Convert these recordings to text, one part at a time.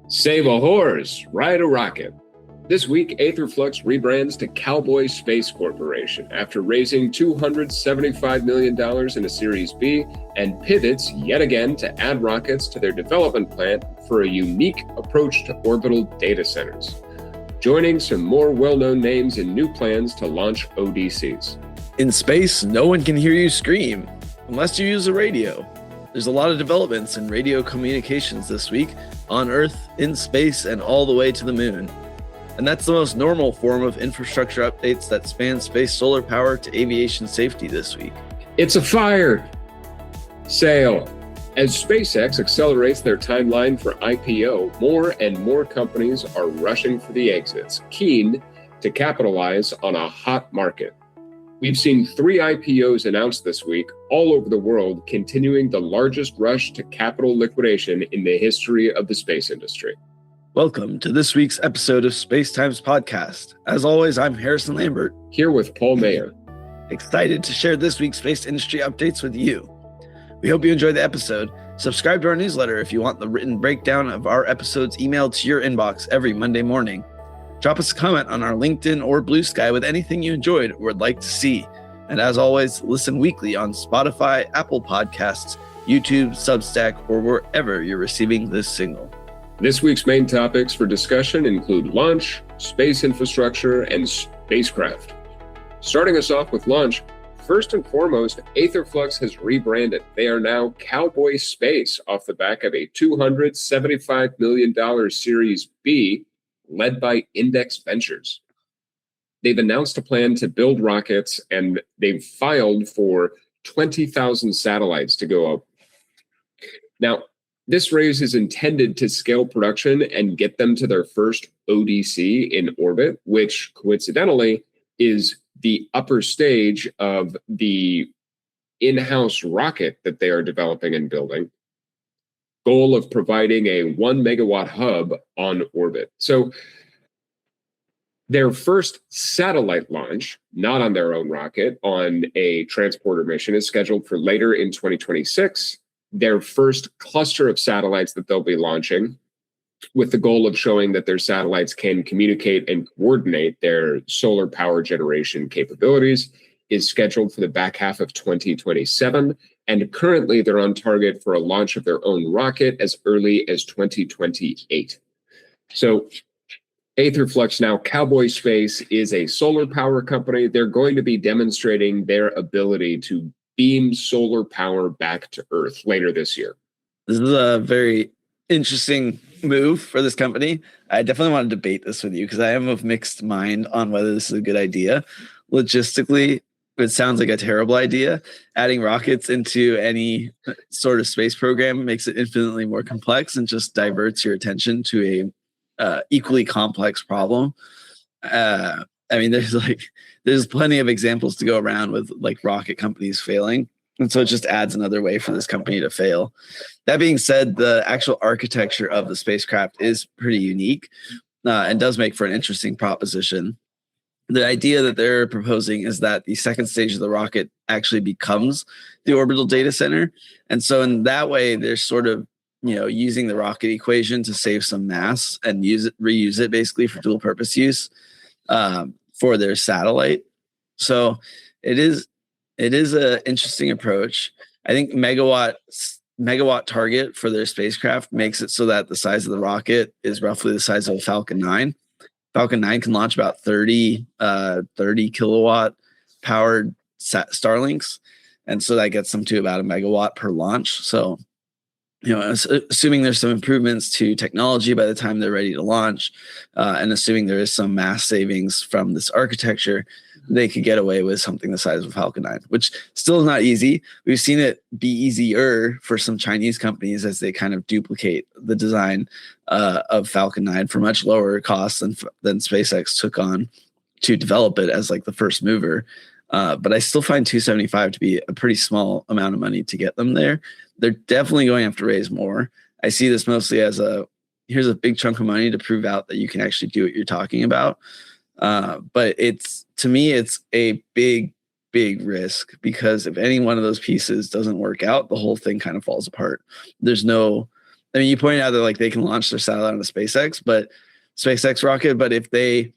Save a horse, ride a rocket. This week, Aetherflux rebrands to Cowboy Space Corporation after raising $275 million in a Series B and pivots yet again to add rockets to their development plan for a unique approach to orbital data centers, joining some more well-known names in new plans to launch ODCs. In space, no one can hear you scream unless you use a radio. There's a lot of developments in radio communications this week, on Earth, in space, and all the way to the moon. And that's the most normal form of infrastructure updates that span space solar power to aviation safety this week. It's a fire sale. As SpaceX accelerates their timeline for IPO, more and more companies are rushing for the exits, keen to capitalize on a hot market. We've seen 3 IPOs announced this week all over the world, continuing the largest rush to capital liquidation in the history of the space industry. Welcome to this week's episode of Space Times Podcast. As always, I'm Harrison Lambert, here with Paul Mayer. Excited to share this week's space industry updates with you. We hope you enjoy the episode. Subscribe to our newsletter if you want the written breakdown of our episodes emailed to your inbox every Monday morning. Drop us a comment on our LinkedIn or Blue Sky with anything you enjoyed or would like to see. And as always, listen weekly on Spotify, Apple Podcasts, YouTube, Substack, or wherever you're receiving this signal. This week's main topics for discussion include launch, space infrastructure, and spacecraft. Starting us off with launch, first and foremost, Aetherflux has rebranded. They are now Cowboy Space off the back of a $275 million Series B led by Index Ventures. They've announced a plan to build rockets, and they've filed for 20,000 satellites to go up. Now, this raise is intended to scale production and get them to their first ODC in orbit, which coincidentally is the upper stage of the in-house rocket that they are developing and building. Goal of providing a 1 megawatt hub on orbit. So their first satellite launch, not on their own rocket, on a transporter mission is scheduled for later in 2026. Their first cluster of satellites that they'll be launching, with the goal of showing that their satellites can communicate and coordinate their solar power generation capabilities, is scheduled for the back half of 2027. And currently they're on target for a launch of their own rocket as early as 2028. So Aetherflux, now Cowboy Space, is a solar power company. They're going to be demonstrating their ability to beam solar power back to Earth later this year. This is a very interesting move for this company. I definitely want to debate this with you because I am of mixed mind on whether this is a good idea. Logistically, it sounds like a terrible idea. Adding rockets into any sort of space program makes it infinitely more complex and just diverts your attention to a equally complex problem. I mean, there's plenty of examples to go around with like rocket companies failing. And so it just adds another way for this company to fail. That being said, the actual architecture of the spacecraft is pretty unique and does make for an interesting proposition. The idea that they're proposing is that the second stage of the rocket actually becomes the orbital data center. And so in that way, they're sort of, using the rocket equation to save some mass and reuse it basically for dual purpose use for their satellite. So it is an interesting approach. I think megawatt target for their spacecraft makes it so that the size of the rocket is roughly the size of a Falcon 9. Falcon 9 can launch about 30 kilowatt powered Starlinks. And so that gets them to about a megawatt per launch. So, assuming there's some improvements to technology by the time they're ready to launch, and assuming there is some mass savings from this architecture, they could get away with something the size of Falcon 9, which still is not easy. We've seen it be easier for some Chinese companies as they kind of duplicate the design of Falcon 9 for much lower costs than SpaceX took on to develop it as like the first mover. But I still find 275 to be a pretty small amount of money to get them there. They're definitely going to have to raise more. I see this mostly as here's a big chunk of money to prove out that you can actually do what you're talking about. But to me, it's a big risk, because if any one of those pieces doesn't work out, the whole thing kind of falls apart. There's no I mean, you pointed out that like they can launch their satellite on the SpaceX rocket, but if they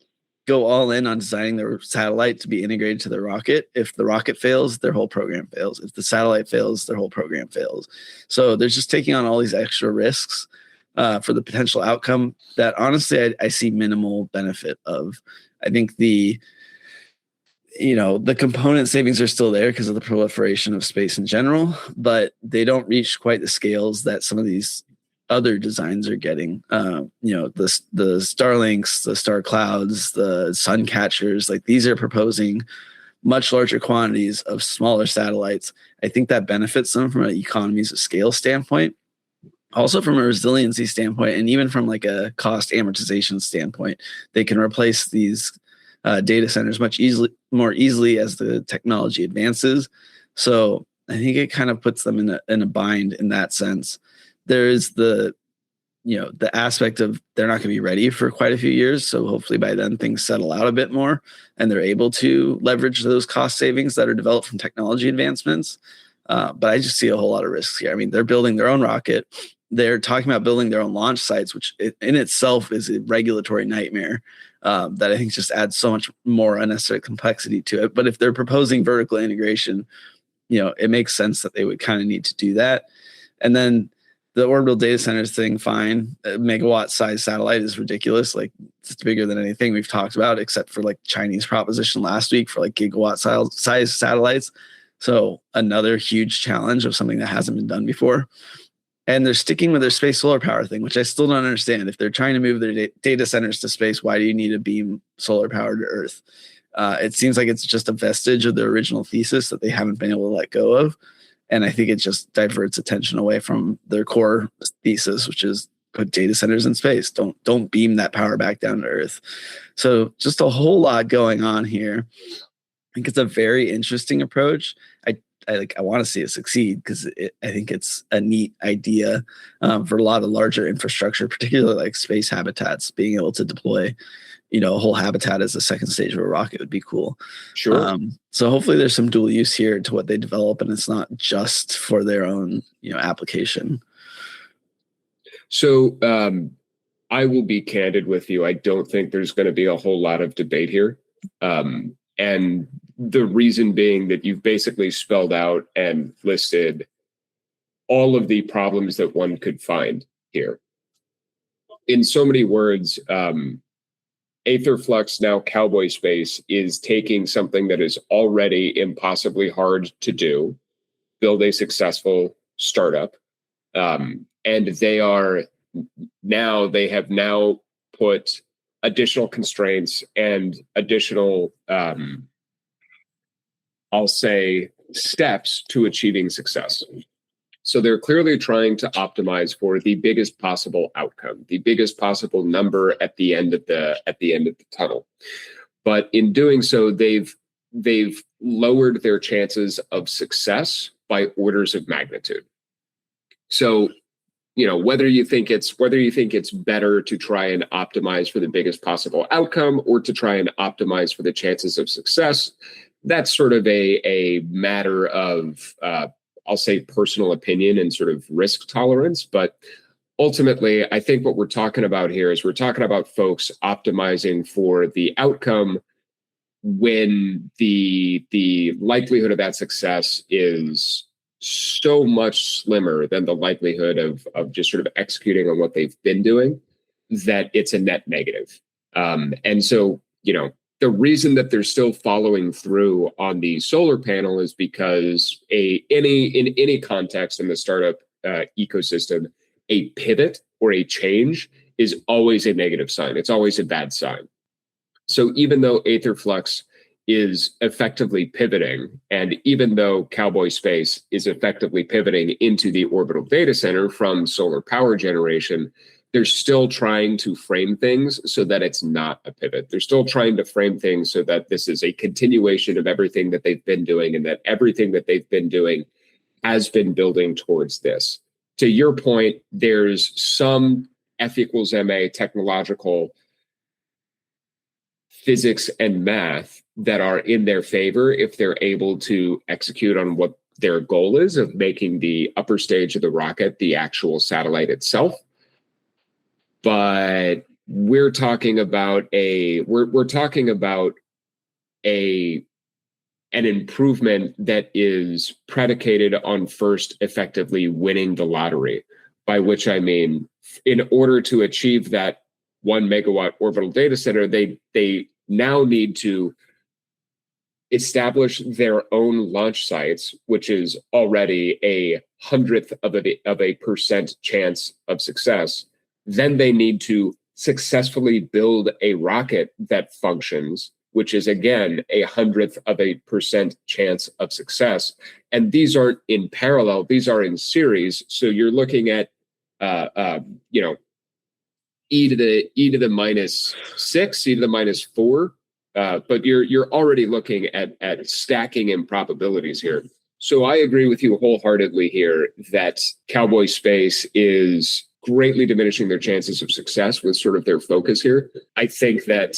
go all in on designing their satellite to be integrated to the rocket, if the rocket fails, their whole program fails. If the satellite fails, their whole program fails. So they're just taking on all these extra risks for the potential outcome that honestly I see minimal benefit of. I think the component savings are still there because of the proliferation of space in general, but they don't reach quite the scales that some of these other designs are getting. The Starlinks, the Star Clouds, the Sun Catchers, like these are proposing much larger quantities of smaller satellites. I think that benefits them from an economies of scale standpoint, also from a resiliency standpoint, and even from like a cost amortization standpoint. They can replace these data centers more easily as the technology advances. So I think it kind of puts them in a bind in that sense. There is the aspect of they're not going to be ready for quite a few years. So hopefully by then things settle out a bit more and they're able to leverage those cost savings that are developed from technology advancements. But I just see a whole lot of risks here. I mean, they're building their own rocket. They're talking about building their own launch sites, which in itself is a regulatory nightmare that I think just adds so much more unnecessary complexity to it. But if they're proposing vertical integration, it makes sense that they would kind of need to do that. And then the orbital data centers thing, fine. A megawatt size satellite is ridiculous. Like it's bigger than anything we've talked about, except for like Chinese proposition last week for like gigawatt size satellites. So another huge challenge of something that hasn't been done before. And they're sticking with their space solar power thing, which I still don't understand. If they're trying to move their data centers to space, why do you need to beam solar power to Earth? It seems like it's just a vestige of the original thesis that they haven't been able to let go of. And I think it just diverts attention away from their core thesis, which is put data centers in space. Don't beam that power back down to Earth. So just a whole lot going on here. I think it's a very interesting approach. I want to see it succeed because I think it's a neat idea for a lot of larger infrastructure, particularly like space habitats. Being able to deploy, a whole habitat as a second stage of a rocket would be cool. Sure. So hopefully there's some dual use here to what they develop, and it's not just for their own, application. So I will be candid with you. I don't think there's going to be a whole lot of debate here. And the reason being that you've basically spelled out and listed all of the problems that one could find here. In so many words, Aetherflux, now Cowboy Space, is taking something that is already impossibly hard to do, build a successful startup, and they have now put additional constraints and additional I'll say steps to achieving success. So they're clearly trying to optimize for the biggest possible outcome, the biggest possible number at the end of the tunnel. But in doing so, they've lowered their chances of success by orders of magnitude. So, whether you think it's better to try and optimize for the biggest possible outcome or to try and optimize for the chances of success, that's sort of a matter of, I'll say, personal opinion and sort of risk tolerance. But ultimately, I think what we're talking about here is we're talking about folks optimizing for the outcome when the likelihood of that success is so much slimmer than the likelihood of just sort of executing on what they've been doing, that it's a net negative. And so, the reason that they're still following through on the solar panel is because in any context in the startup ecosystem, a pivot or a change is always a negative sign. It's always a bad sign. So even though Aetherflux is effectively pivoting, and even though Cowboy Space is effectively pivoting into the orbital data center from solar power generation, they're still trying to frame things so that it's not a pivot. They're still trying to frame things so that this is a continuation of everything that they've been doing, and that everything that they've been doing has been building towards this. To your point, there's some F equals MA technological physics and math that are in their favor if they're able to execute on what their goal is of making the upper stage of the rocket the actual satellite itself. But we're talking about an improvement that is predicated on first effectively winning the lottery, by which I mean, in order to achieve that 1 megawatt orbital data center, they now need to establish their own launch sites, which is already 1/100th of a percent chance of success. Then they need to successfully build a rocket that functions, which is again 1/100th of a percent chance of success. And these aren't in parallel; these are in series. So you're looking at, e to the minus 6, e to the minus 4. But you're already looking at stacking improbabilities here. So I agree with you wholeheartedly here that Cowboy Space is greatly diminishing their chances of success with sort of their focus here. I think that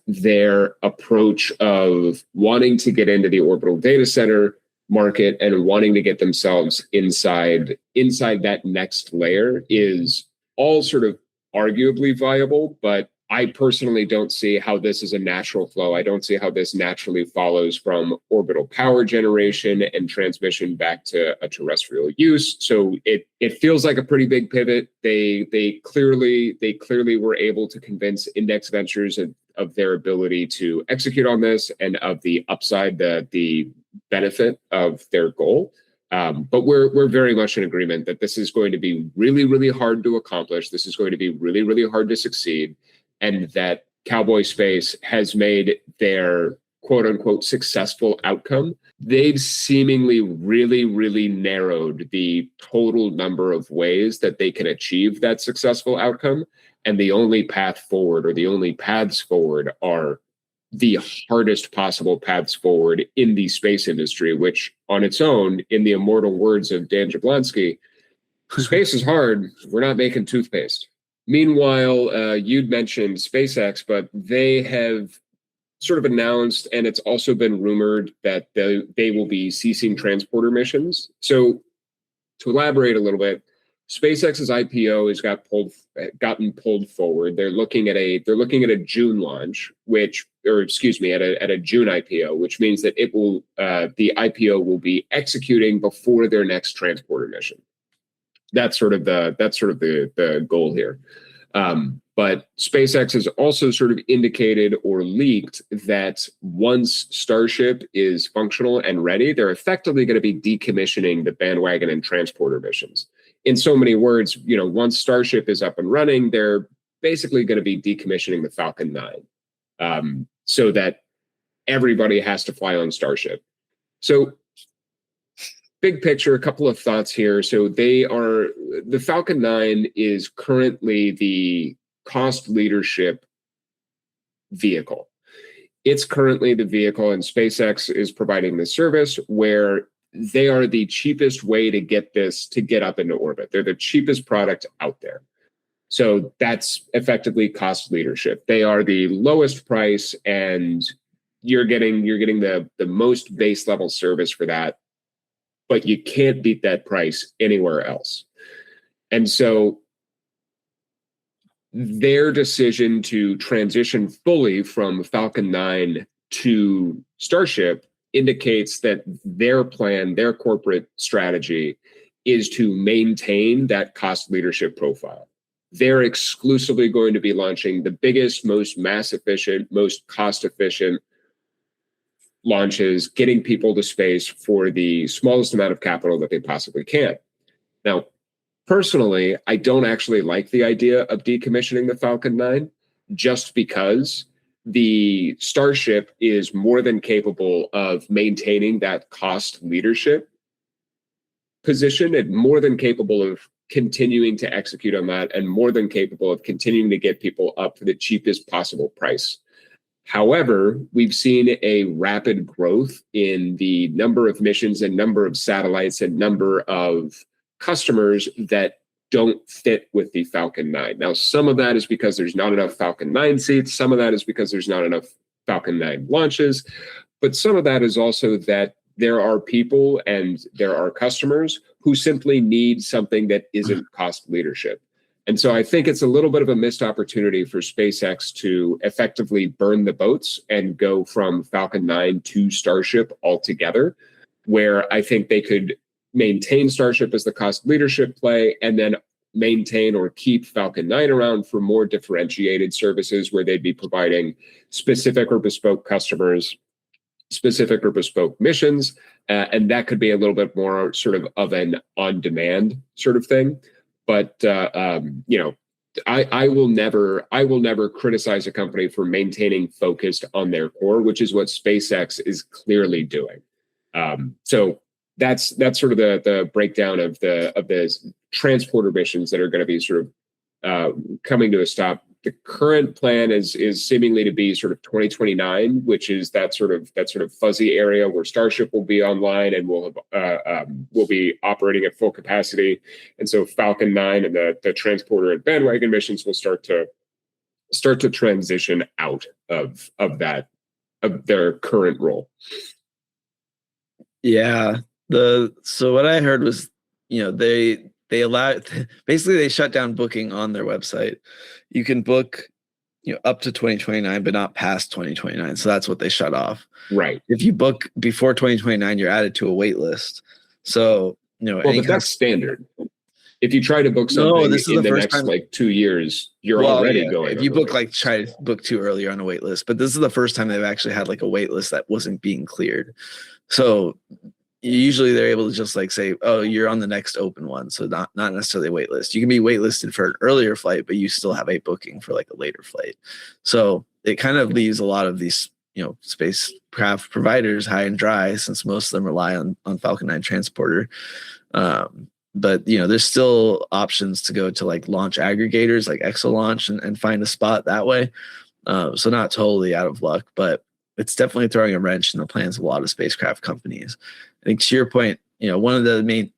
their approach of wanting to get into the orbital data center market and wanting to get themselves inside that next layer is all sort of arguably viable, but I personally don't see how this is a natural flow. I don't see how this naturally follows from orbital power generation and transmission back to a terrestrial use. So it feels like a pretty big pivot. They clearly were able to convince Index Ventures of their ability to execute on this and of the upside, the benefit of their goal. But we're very much in agreement that this is going to be really, really hard to accomplish. This is going to be really, really hard to succeed. And that Cowboy Space has made their quote unquote successful outcome. They've seemingly really, really narrowed the total number of ways that they can achieve that successful outcome. And the only path forward, or the only paths forward, are the hardest possible paths forward in the space industry, which on its own, in the immortal words of Dan Jablonski, space is hard. We're not making toothpaste. Meanwhile, you'd mentioned SpaceX, but they have sort of announced, and it's also been rumored, that they will be ceasing transporter missions. So to elaborate a little bit, SpaceX's IPO has gotten pulled forward. They're looking at a June launch, at a June IPO, which means that the IPO will be executing before their next transporter mission. That's sort of the goal here. But SpaceX has also sort of indicated or leaked that once Starship is functional and ready, they're effectively going to be decommissioning the bandwagon and transporter missions. In so many words, once Starship is up and running, they're basically going to be decommissioning the Falcon 9, so that everybody has to fly on Starship. So big picture, a couple of thoughts here. So the Falcon 9 is currently the cost leadership vehicle. It's currently the vehicle, and SpaceX is providing the service where they are the cheapest way to get up into orbit. They're the cheapest product out there. So that's effectively cost leadership. They are the lowest price, and you're getting the most base level service for that. But you can't beat that price anywhere else. And so their decision to transition fully from Falcon 9 to Starship indicates that their plan, their corporate strategy, is to maintain that cost leadership profile. They're exclusively going to be launching the biggest, most mass efficient, most cost efficient launches, getting people to space for the smallest amount of capital that they possibly can. Now, personally, I don't actually like the idea of decommissioning the Falcon 9, just because the Starship is more than capable of maintaining that cost leadership position, and more than capable of continuing to execute on that, and more than capable of continuing to get people up for the cheapest possible price. However, we've seen a rapid growth in the number of missions and number of satellites and number of customers that don't fit with the Falcon 9. Now, some of that is because there's not enough Falcon 9 seats. Some of that is because there's not enough Falcon 9 launches. But some of that is also that there are people and there are customers who simply need something that isn't cost leadership. And so I think it's a little bit of a missed opportunity for SpaceX to effectively burn the boats and go from Falcon 9 to Starship altogether, where I think they could maintain Starship as the cost leadership play and then maintain or keep Falcon 9 around for more differentiated services where they'd be providing specific or bespoke customers, specific or bespoke missions. And that could be a little bit more sort of an on-demand sort of thing. But I will never criticize a company for maintaining focused on their core, which is what SpaceX is clearly doing. So that's sort of the breakdown of the transporter missions that are going to be sort of coming to a stop. The current plan is seemingly to be sort of 2029, which is that sort of fuzzy area where Starship will be online and will be operating at full capacity, and so Falcon 9 and the transporter and bandwagon missions will start to transition out of their current role. Yeah. So what I heard was, they allow, basically they shut down booking on their website. You can book, up to 2029, but not past 2029. So that's what they shut off. Right. If you book before 2029, you're added to a wait list. So, but that's standard. If you try to book something in the next time, 2 years, you're already going. If you book try to book too early on a wait list, but this is the first time they've actually had a wait list that wasn't being cleared. So usually they're able to just say, oh, you're on the next open one. So not necessarily a wait list. You can be waitlisted for an earlier flight, but you still have a booking for a later flight. So it kind of leaves a lot of these, spacecraft providers high and dry, since most of them rely on Falcon 9 transporter. But there's still options to go to launch aggregators like Exolaunch and find a spot that way. So not totally out of luck, but it's definitely throwing a wrench in the plans of a lot of spacecraft companies. I think to your point, one of the main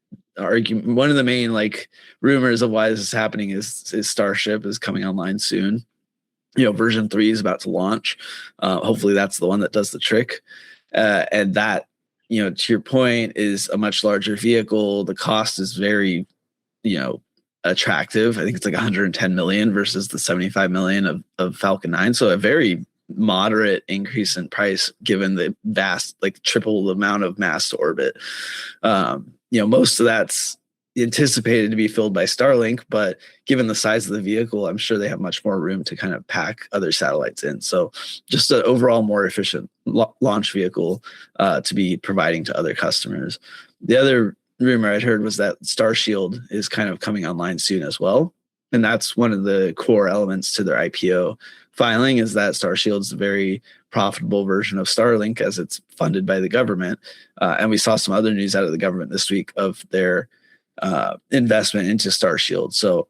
rumors of why this is happening is Starship is coming online soon. Version 3 is about to launch. Hopefully that's the one that does the trick. And that, to your point, is a much larger vehicle. The cost is very, attractive. I think it's $110 million versus the $75 million of Falcon 9. So a very moderate increase in price given the vast, triple the amount of mass to orbit. Most of that's anticipated to be filled by Starlink, but given the size of the vehicle, I'm sure they have much more room to kind of pack other satellites in. So just an overall more efficient launch vehicle to be providing to other customers. The other rumor I'd heard was that Starshield is kind of coming online soon as well. And that's one of the core elements to their IPO filing, is that Starshield is a very profitable version of Starlink as it's funded by the government. And we saw some other news out of the government this week of their investment into Starshield. So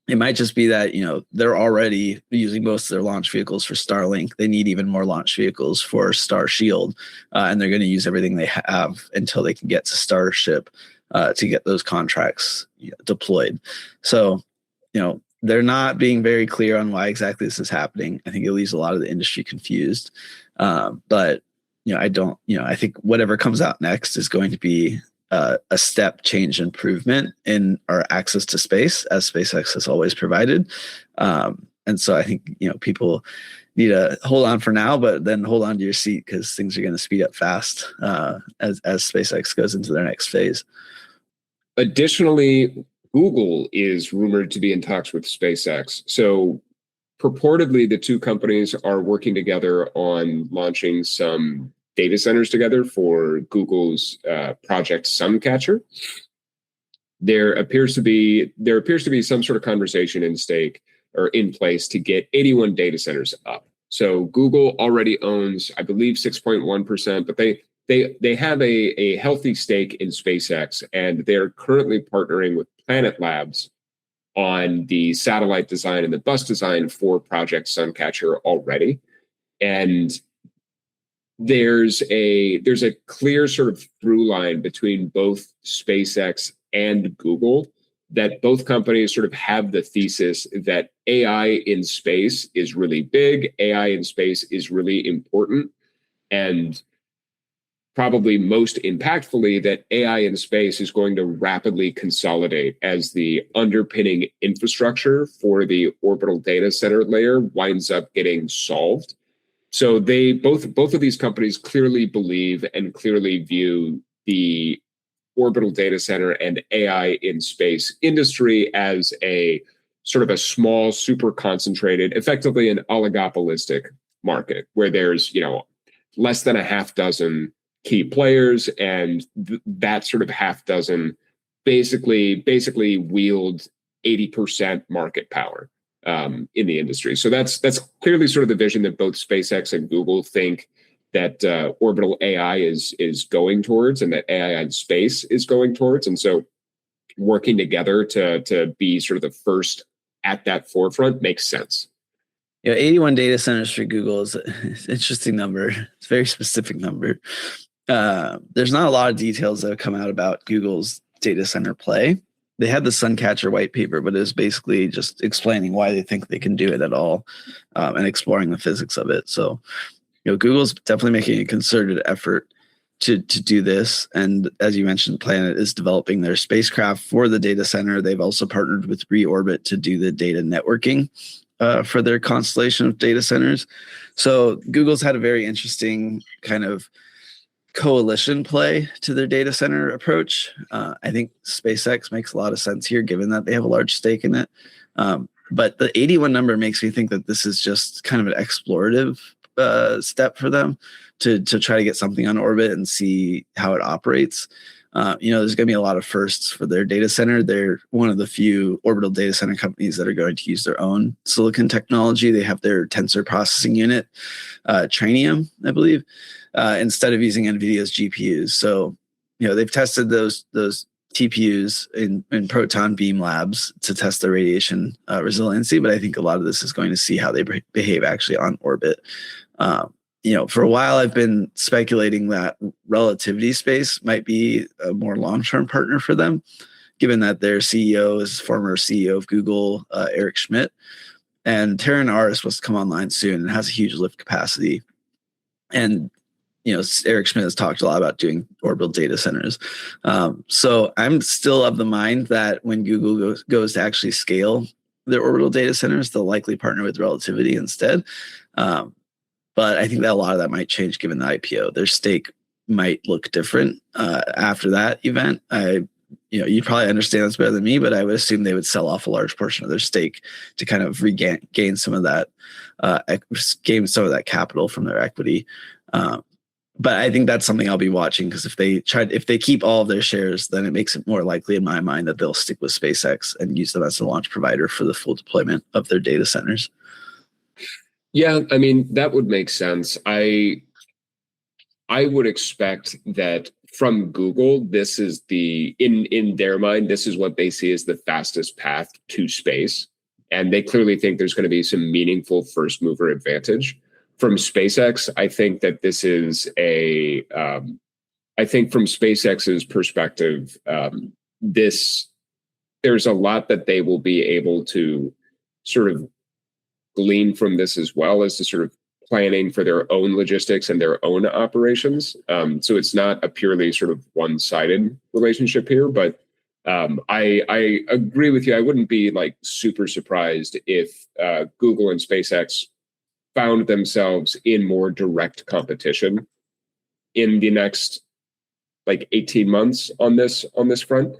it might just be that, they're already using most of their launch vehicles for Starlink. They need even more launch vehicles for Starshield. And they're going to use everything they have until they can get to Starship to get those contracts deployed. So, they're not being very clear on why exactly this is happening. I think it leaves a lot of the industry confused. But, I think whatever comes out next is going to be a step change improvement in our access to space, as SpaceX has always provided. And so I think, people need to hold on for now, but then hold on to your seat, because things are going to speed up fast as SpaceX goes into their next phase. Additionally, Google is rumored to be in talks with SpaceX. So purportedly, the two companies are working together on launching some data centers together for Google's Project Suncatcher. There appears to be some sort of conversation in place to get 81 data centers up. So Google already owns, I believe, 6.1%, but they have a healthy stake in SpaceX, and they're currently partnering with Planet Labs on the satellite design and the bus design for Project Suncatcher already. And there's a clear sort of through line between both SpaceX and Google, that both companies sort of have the thesis that AI in space is really big, AI in space is really important, and probably most impactfully, that AI in space is going to rapidly consolidate as the underpinning infrastructure for the orbital data center layer winds up getting solved. So they both of these companies clearly believe and clearly view the orbital data center and AI in space industry as a sort of a small, super concentrated, effectively an oligopolistic market where there's, less than a half dozen key players, and that sort of half dozen basically wield 80% market power in the industry. So that's clearly sort of the vision that both SpaceX and Google think that orbital AI is going towards, and that AI in space is going towards. And so working together to be sort of the first at that forefront makes sense. 81 data centers for Google is an interesting number. It's a very specific number. There's not a lot of details that have come out about Google's data center play. They had the Suncatcher white paper, but it was basically just explaining why they think they can do it at all, and exploring the physics of it. So, Google's definitely making a concerted effort to do this. And as you mentioned, Planet is developing their spacecraft for the data center. They've also partnered with Reorbit to do the data networking for their constellation of data centers. So Google's had a very interesting kind of coalition play to their data center approach. I think SpaceX makes a lot of sense here, given that they have a large stake in it. But the 81 number makes me think that this is just kind of an explorative step for them to try to get something on orbit and see how it operates. There's going to be a lot of firsts for their data center. They're one of the few orbital data center companies that are going to use their own silicon technology. They have their tensor processing unit, Trainium, I believe, instead of using NVIDIA's GPUs. So, they've tested those TPUs in proton beam labs to test their radiation resiliency. But I think a lot of this is going to see how they behave actually on orbit. For a while, I've been speculating that Relativity Space might be a more long-term partner for them, given that their CEO is former CEO of Google, Eric Schmidt. And Terran Aris was to come online soon and has a huge lift capacity. And, Eric Schmidt has talked a lot about doing orbital data centers. So I'm still of the mind that when Google goes to actually scale their orbital data centers, they'll likely partner with Relativity instead. But I think that a lot of that might change given the IPO. Their stake might look different after that event. You probably understand this better than me, but I would assume they would sell off a large portion of their stake to kind of gain some of that, capital from their equity. But I think that's something I'll be watching, because if they keep all of their shares, then it makes it more likely in my mind that they'll stick with SpaceX and use them as a launch provider for the full deployment of their data centers. Yeah, I mean, that would make sense. I would expect that from Google, this is in their mind, this is what they see as the fastest path to space. And they clearly think there's going to be some meaningful first mover advantage. From SpaceX, I think that this is I think from SpaceX's perspective, there's a lot that they will be able to sort of glean from this, as well as to sort of planning for their own logistics and their own operations. So it's not a purely sort of one-sided relationship here, but I agree with you. I wouldn't be like super surprised if Google and SpaceX found themselves in more direct competition in the next 18 months on this front.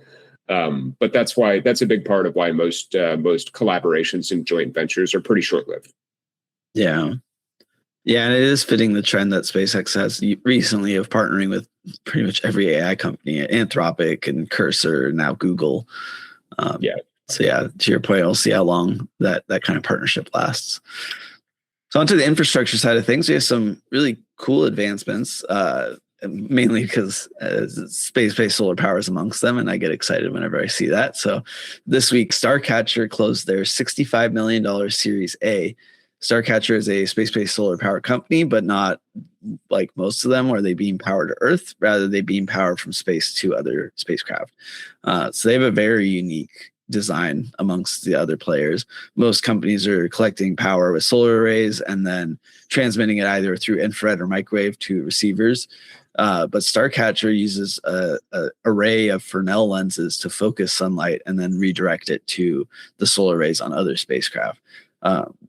But that's a big part of why most collaborations and joint ventures are pretty short-lived. Yeah. Yeah, and it is fitting the trend that SpaceX has recently of partnering with pretty much every AI company, Anthropic and Cursor, and now Google. So yeah, to your point, I'll see how long that kind of partnership lasts. So onto the infrastructure side of things, we have some really cool advancements, mainly because space-based solar power is amongst them, and I get excited whenever I see that. So this week, Starcatcher closed their $65 million Series A. Starcatcher is a space-based solar power company, but not like most of them where they beam power to Earth. Rather, they beam power from space to other spacecraft. So they have a very unique design amongst the other players. Most companies are collecting power with solar arrays and then transmitting it either through infrared or microwave to receivers. But Starcatcher uses a array of Fresnel lenses to focus sunlight and then redirect it to the solar rays on other spacecraft.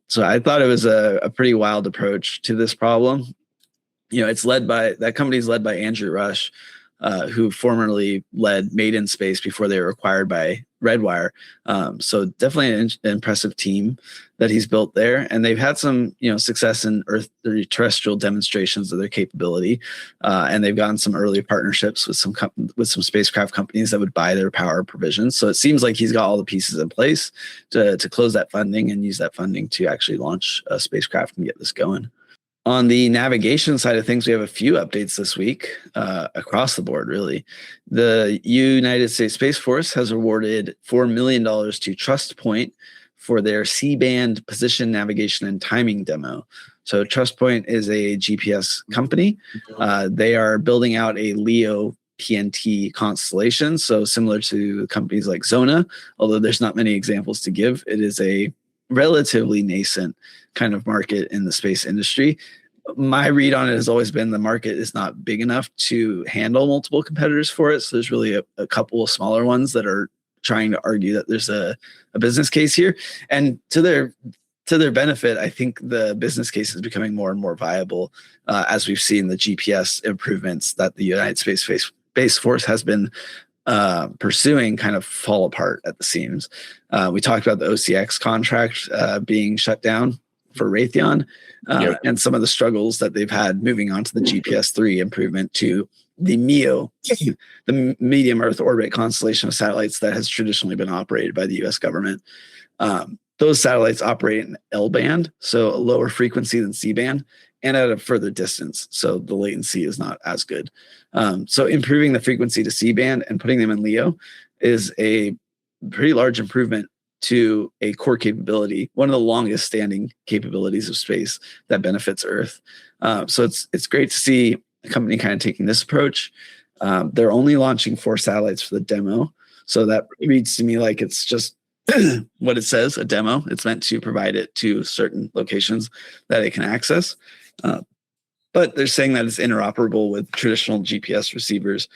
So I thought it was a pretty wild approach to this problem. It's led by that company's led by Andrew Rush, who formerly led Made in Space before they were acquired by Redwire. So definitely an impressive team that he's built there, and they've had some success in Earth terrestrial demonstrations of their capability, and they've gotten some early partnerships with some spacecraft companies that would buy their power provisions. So it seems like he's got all the pieces in place to close that funding and use that funding to actually launch a spacecraft and get this going. On the navigation side of things, we have a few updates this week across the board, really. The United States Space Force has awarded $4 million to Trust Point for their C-band position, navigation, and timing demo. So Trust Point is a GPS company. They are building out a LEO PNT constellation, so similar to companies like Zona, although there's not many examples to give. It is a relatively nascent kind of market in the space industry. My read on it has always been the market is not big enough to handle multiple competitors for it. So there's really a couple of smaller ones that are trying to argue that there's a business case here. And to their benefit, I think the business case is becoming more and more viable as we've seen the GPS improvements that the United States Space Force has been pursuing kind of fall apart at the seams. We talked about the OCX contract being shut down for Raytheon and some of the struggles that they've had moving on to the GPS-3 improvement to the MEO, the medium Earth orbit constellation of satellites that has traditionally been operated by the U.S. government. Those satellites operate in L-band, so a lower frequency than C-band, and at a further distance, so the latency is not as good. So improving the frequency to C-band and putting them in LEO is a pretty large improvement to a core capability, one of the longest standing capabilities of space that benefits Earth. So it's great to see a company kind of taking this approach. They're only launching 4 satellites for the demo, so that reads to me like it's just what it says, a demo. It's meant to provide it to certain locations that it can access. But they're saying that it's interoperable with traditional GPS receivers.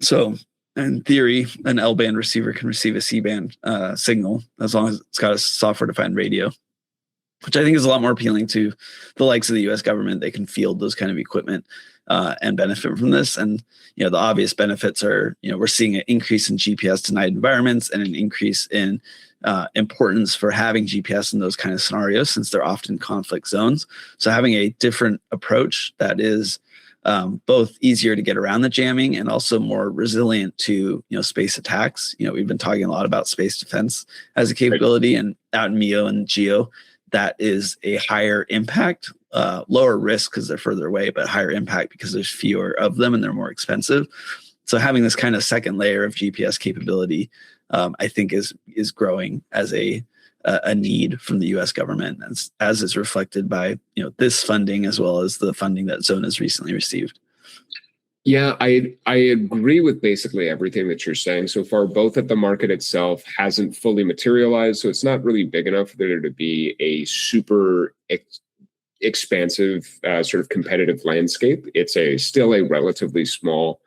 So in theory, an L-band receiver can receive a C-band signal as long as it's got a software-defined radio, which I think is a lot more appealing to the likes of the U.S. government. They can field those kind of equipment and benefit from this. And the obvious benefits are, we're seeing an increase in GPS-denied environments and an increase in importance for having GPS in those kind of scenarios, since they're often conflict zones. So having a different approach that is both easier to get around the jamming and also more resilient to space attacks. We've been talking a lot about space defense as a capability, and out in MEO and GEO, that is a higher impact, lower risk because they're further away, but higher impact because there's fewer of them and they're more expensive. So having this kind of second layer of GPS capability, I think is growing as a need from the U.S. government, as is reflected by this funding as well as the funding that Zona has recently received. Yeah, I agree with basically everything that you're saying so far, both that the market itself hasn't fully materialized, so it's not really big enough for there to be a super expansive sort of competitive landscape. It's still a relatively small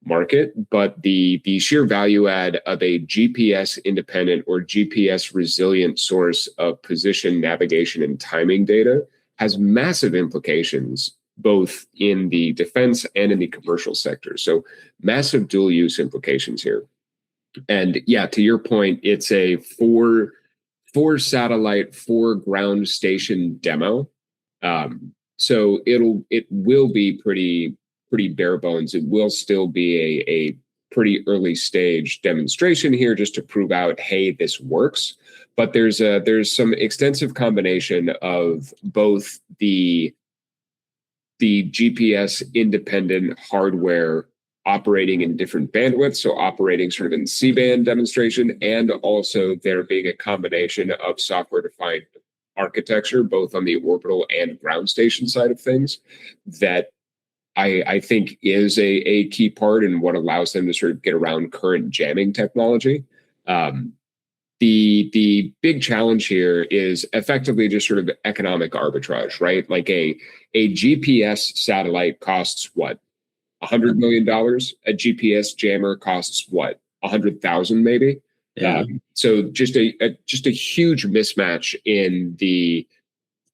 market, but the sheer value add of a GPS independent or GPS resilient source of position, navigation, and timing data has massive implications both in the defense and in the commercial sector. So massive dual use implications here. And yeah, to your point, it's a four satellite, 4 ground station demo. So it will be pretty bare bones. It will still be a pretty early stage demonstration here just to prove out, hey, this works. But there's some extensive combination of both the GPS independent hardware operating in different bandwidths, so operating sort of in C-band demonstration, and also there being a combination of software-defined architecture, both on the orbital and ground station side of things, that I think is a key part in what allows them to sort of get around current jamming technology. The big challenge here is effectively just sort of economic arbitrage, right? Like a GPS satellite costs what? $100 million. A GPS jammer costs what, 100,000 maybe. Yeah. So just a huge mismatch in the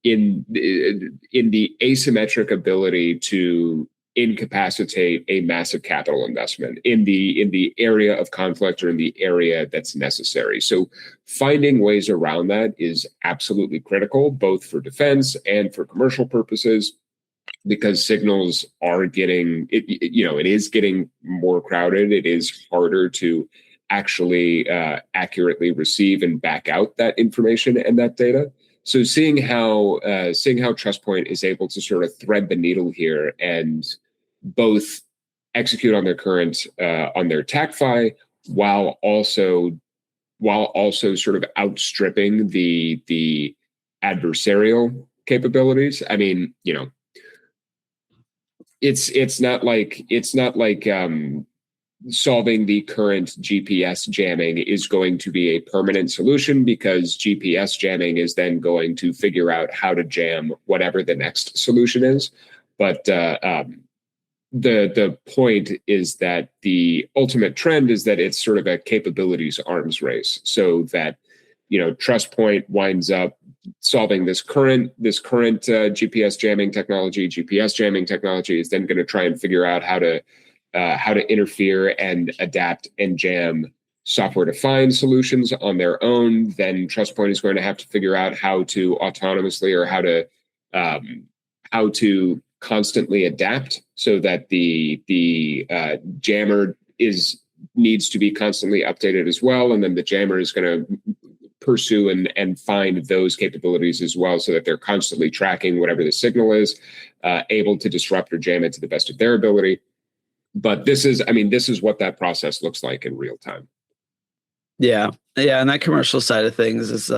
asymmetric ability to incapacitate a massive capital investment in the area of conflict or in the area that's necessary. So finding ways around that is absolutely critical, both for defense and for commercial purposes, because signals are getting it is getting more crowded. It is harder to actually accurately receive and back out that information and that data. So seeing how TrustPoint is able to sort of thread the needle here and both execute on their current on their TACFI while also sort of outstripping the adversarial capabilities. I mean, it's not like solving the current GPS jamming is going to be a permanent solution, because GPS jamming is then going to figure out how to jam whatever the next solution is. But the point is that the ultimate trend is that it's sort of a capabilities arms race, so that TrustPoint winds up solving this current GPS jamming technology. GPS jamming technology is then going to try and figure out how to interfere and adapt and jam software-defined solutions on their own. Then TrustPoint is going to have to figure out how to autonomously, or how to constantly adapt, so that the jammer needs to be constantly updated as well, and then the jammer is going to pursue and find those capabilities as well, so that they're constantly tracking whatever the signal is, able to disrupt or jam it to the best of their ability. But this is what that process looks like in real time. Yeah. And that commercial side of things is,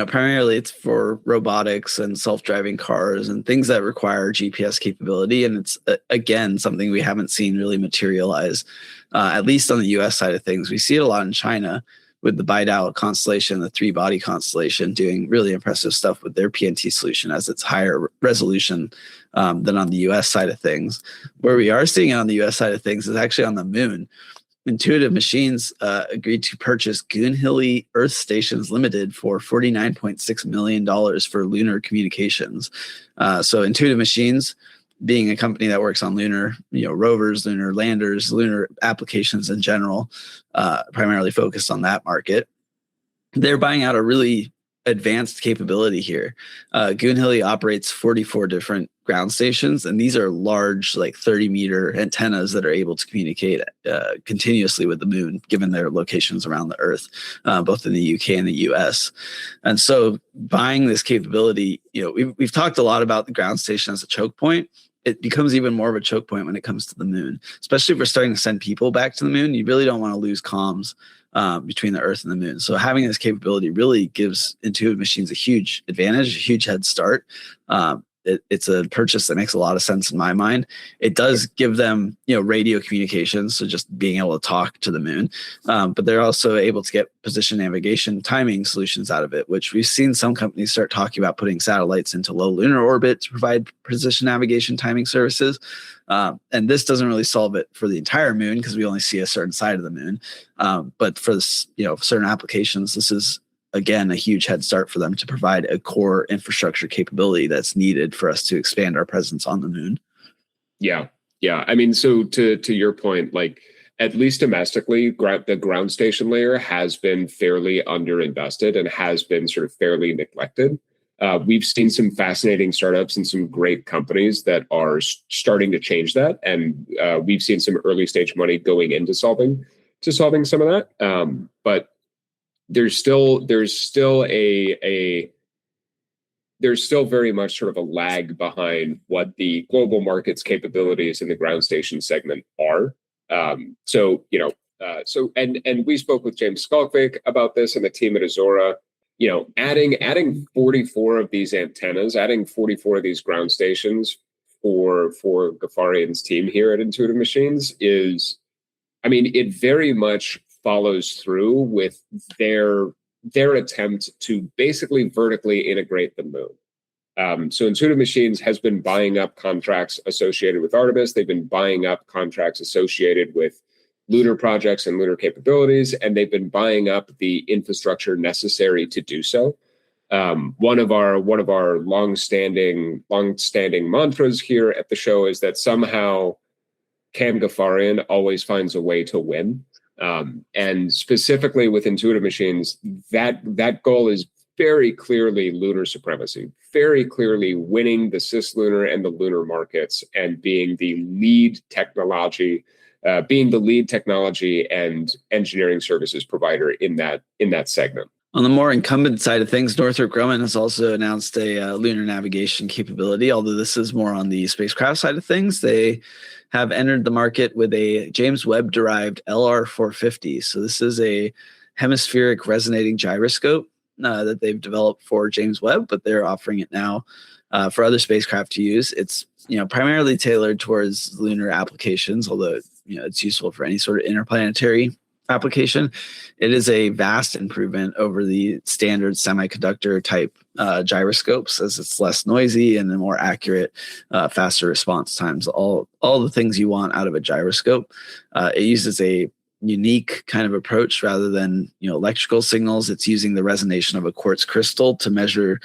primarily it's for robotics and self-driving cars and things that require GPS capability. And it's, again, something we haven't seen really materialize, at least on the US side of things. We see it a lot in China with the BeiDou constellation, the 3-body constellation, doing really impressive stuff with their PNT solution, as it's higher resolution than on the US side of things. Where we are seeing it on the US side of things is actually on the moon. Intuitive Machines agreed to purchase Goonhilly Earth Stations Limited for $49.6 million for lunar communications. So Intuitive Machines, being a company that works on lunar rovers, lunar landers, lunar applications in general, primarily focused on that market, they're buying out a really advanced capability here. Goonhilly operates 44 different ground stations, and these are large, like 30-meter antennas that are able to communicate continuously with the moon, given their locations around the Earth, both in the UK and the US. And so buying this capability, we've talked a lot about the ground station as a choke point. It becomes even more of a choke point when it comes to the moon, especially if we're starting to send people back to the moon. You really don't want to lose comms between the Earth and the moon. So having this capability really gives Intuitive Machines a huge advantage, a huge head start. It's a purchase that makes a lot of sense in my mind. It does give them, radio communications, so just being able to talk to the moon. But they're also able to get position navigation timing solutions out of it, which we've seen some companies start talking about putting satellites into low lunar orbit to provide position navigation timing services. And this doesn't really solve it for the entire moon, because we only see a certain side of the moon. But for this, certain applications, this is, again, a huge head start for them to provide a core infrastructure capability that's needed for us to expand our presence on the moon. Yeah. I mean, so to your point, like, at least domestically, the ground station layer has been fairly underinvested and has been sort of fairly neglected. We've seen some fascinating startups and some great companies that are starting to change that, and we've seen some early stage money going into solving some of that. But there's still very much sort of a lag behind what the global market's capabilities in the ground station segment are. So we spoke with James Skalkvik about this and the team at Azora. Adding 44 of these antennas, adding 44 of these ground stations for Ghaffarian's team here at Intuitive Machines is, it very much follows through with their attempt to basically vertically integrate the moon. So Intuitive Machines has been buying up contracts associated with Artemis. They've been buying up contracts associated with lunar projects and lunar capabilities, and they've been buying up the infrastructure necessary to do so. One of our long-standing mantras here at the show is that somehow Cam Ghaffarian always finds a way to win. And specifically with Intuitive Machines, that goal is very clearly lunar supremacy, very clearly winning the cislunar and the lunar markets and being the lead technology and engineering services provider in that segment. On the more incumbent side of things, Northrop Grumman has also announced a lunar navigation capability, although this is more on the spacecraft side of things. They have entered the market with a James Webb-derived LR450. So this is a hemispheric resonating gyroscope that they've developed for James Webb, but they're offering it now for other spacecraft to use. It's primarily tailored towards lunar applications, although it's useful for any sort of interplanetary application. It is a vast improvement over the standard semiconductor type gyroscopes, as it's less noisy and more accurate, faster response times, all the things you want out of a gyroscope. It uses a unique kind of approach rather than electrical signals. It's using the resonation of a quartz crystal to measure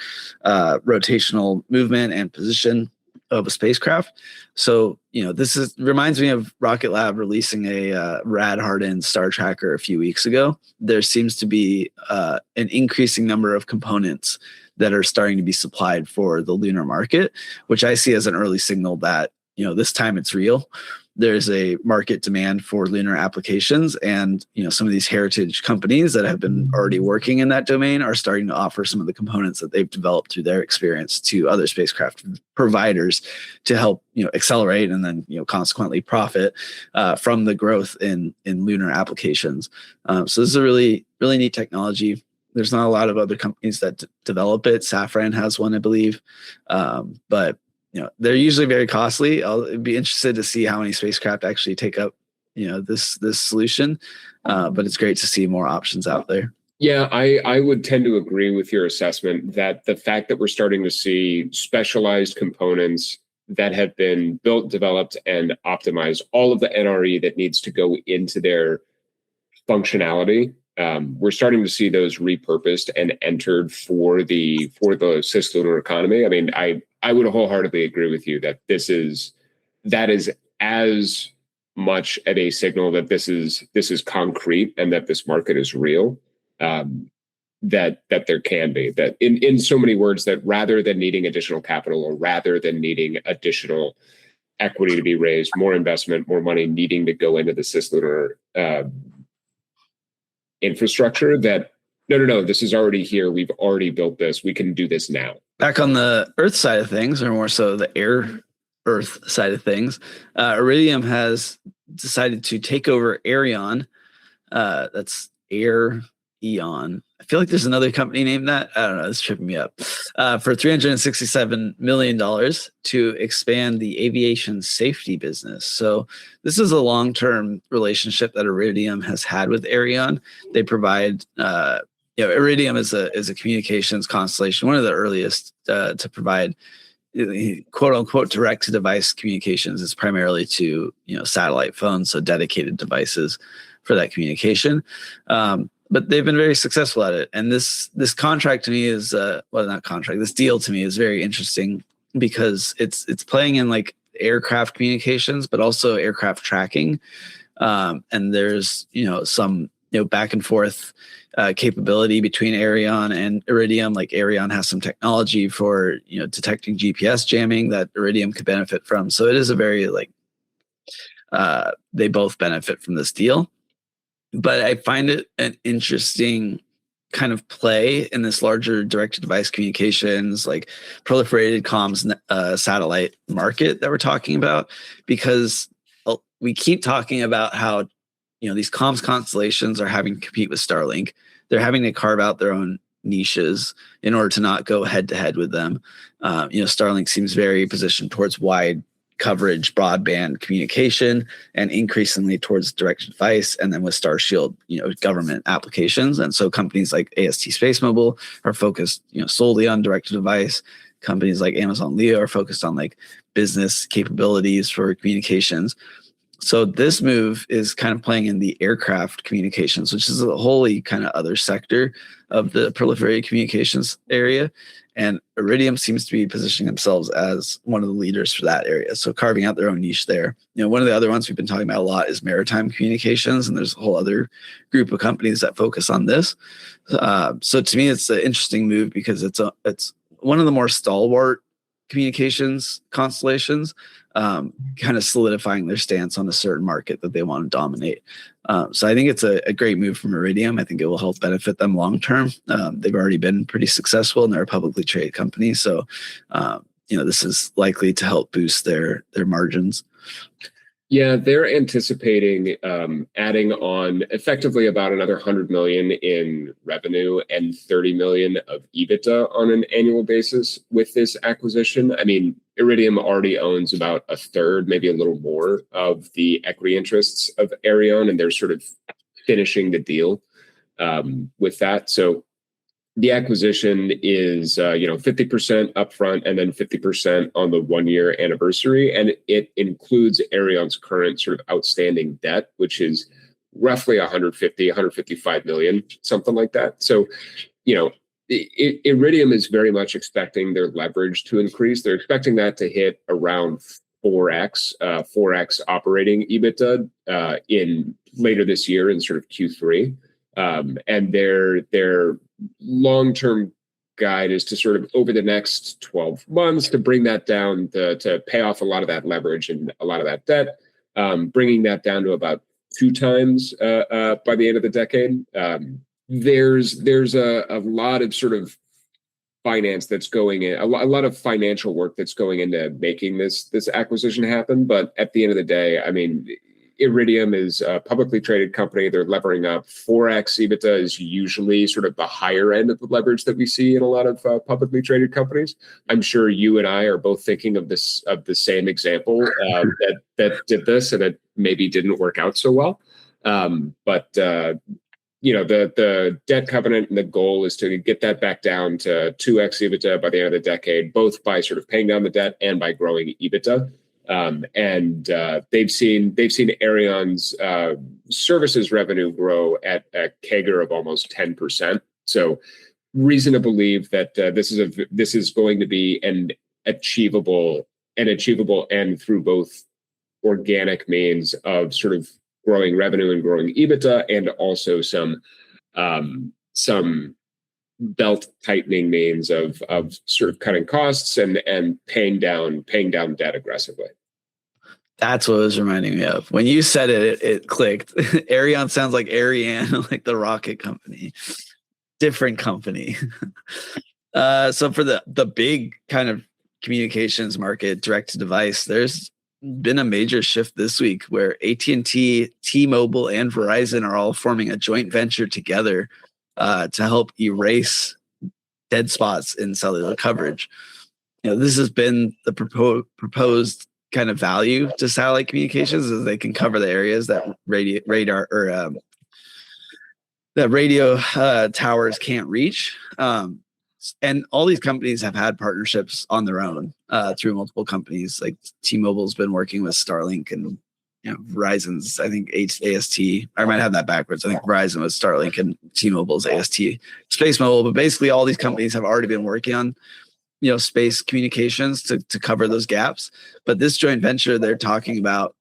rotational movement and position of a spacecraft. So this reminds me of Rocket Lab releasing a rad hardened star tracker a few weeks ago. There seems to be an increasing number of components that are starting to be supplied for the lunar market, which I see as an early signal that this time it's real. There's a market demand for lunar applications, and some of these heritage companies that have been already working in that domain are starting to offer some of the components that they've developed through their experience to other spacecraft providers to help accelerate and then consequently profit from the growth in lunar applications. So this is a really neat technology. There's not a lot of other companies that develop it. Safran has one, I believe, but they're usually very costly. I'll be interested to see how many spacecraft actually take up, this solution. But it's great to see more options out there. Yeah, I would tend to agree with your assessment that the fact that we're starting to see specialized components that have been built, developed, and optimized, all of the NRE that needs to go into their functionality, we're starting to see those repurposed and entered for the cislunar economy. I mean, I would wholeheartedly agree with you that that is as much of a signal that this is concrete and that this market is real, that there can be, that in so many words, that rather than needing additional capital or rather than needing additional equity to be raised, more investment, more money needing to go into the cislunar infrastructure, that no, this is already here. We've already built this. We can do this now. Back on the Earth side of things, or more so the Earth side of things, Iridium has decided to take over Aireon. That's Air Eon. I feel like there's another company named that. I don't know. It's tripping me up. For $367 million to expand the aviation safety business. So this is a long-term relationship that Iridium has had with Aireon. They provide, Iridium is a communications constellation, one of the earliest to provide quote unquote direct to device communications. Is primarily to satellite phones, so dedicated devices for that communication. But they've been very successful at it. And this contract to me is this deal to me is very interesting because it's playing in like aircraft communications, but also aircraft tracking. And there's some back and forth capability between Aireon and Iridium. Like Aireon has some technology for detecting GPS jamming that Iridium could benefit from. So it is a very they both benefit from this deal. But I find it an interesting kind of play in this larger direct-to-device communications, like proliferated comms satellite market that we're talking about, because we keep talking about how these comms constellations are having to compete with Starlink. They're having to carve out their own niches in order to not go head-to-head with them. Starlink seems very positioned towards wide coverage, broadband communication, and increasingly towards direct device, and then with Starshield, government applications. And so companies like AST Space Mobile are focused, solely on direct to device. companies like Amazon Leo are focused on like business capabilities for communications. So this move is kind of playing in the aircraft communications, which is a wholly kind of other sector of the proliferated communications area. And Iridium seems to be positioning themselves as one of the leaders for that area. So carving out their own niche there. One of the other ones we've been talking about a lot is maritime communications. And there's a whole other group of companies that focus on this. So to me, it's an interesting move because it's one of the more stalwart communications constellations, kind of solidifying their stance on a certain market that they want to dominate. So I think it's a great move from Iridium. I think it will help benefit them long term. They've already been pretty successful and they're a publicly traded company. So, this is likely to help boost their margins. Yeah, they're anticipating adding on effectively about another 100 million in revenue and 30 million of EBITDA on an annual basis with this acquisition. I mean, Iridium already owns about a third, maybe a little more, of the equity interests of Aireon, and they're sort of finishing the deal with that. So the acquisition is 50% upfront and then 50% on the 1-year anniversary, and it includes Aireon's current sort of outstanding debt, which is roughly 155 million, something like that. So, Iridium is very much expecting their leverage to increase. They're expecting that to hit around 4x operating EBITDA in later this year in sort of Q3. And their long-term guide is to sort of over the next 12 months to bring that down to pay off a lot of that leverage and a lot of that debt, bringing that down to about 2 times by the end of the decade. There's a lot of sort of finance that's going in, a lot of financial work that's going into making this acquisition happen. But at the end of the day, I mean, Iridium is a publicly traded company. They're levering up. 4x EBITDA is usually sort of the higher end of the leverage that we see in a lot of publicly traded companies. I'm sure you and I are both thinking of the same example that did this, and it maybe didn't work out so well. But the debt covenant and the goal is to get that back down to 2x EBITDA by the end of the decade, both by sort of paying down the debt and by growing EBITDA. They've seen Aireon's services revenue grow at a CAGR of almost 10%. So, reason to believe that this is going to be an achievable and through both organic means of sort of growing revenue and growing EBITDA, and also some belt tightening means of sort of cutting costs and paying down debt aggressively. That's what it was reminding me of. When you said it, it clicked. Aireon sounds like Ariane, like the rocket company. Different company. So for the big kind of communications market, direct to device, there's been a major shift this week where AT&T, T-Mobile, and Verizon are all forming a joint venture together to help erase dead spots in cellular coverage. This has been the proposed kind of value to satellite communications, is they can cover the areas that radio towers can't reach. And all these companies have had partnerships on their own through multiple companies. Like T-Mobile's been working with Starlink, and Verizon's, I think, AST. I might have that backwards. I think Verizon was Starlink and T-Mobile's AST Space Mobile. But basically, all these companies have already been working on space communications to cover those gaps. But this joint venture, they're talking about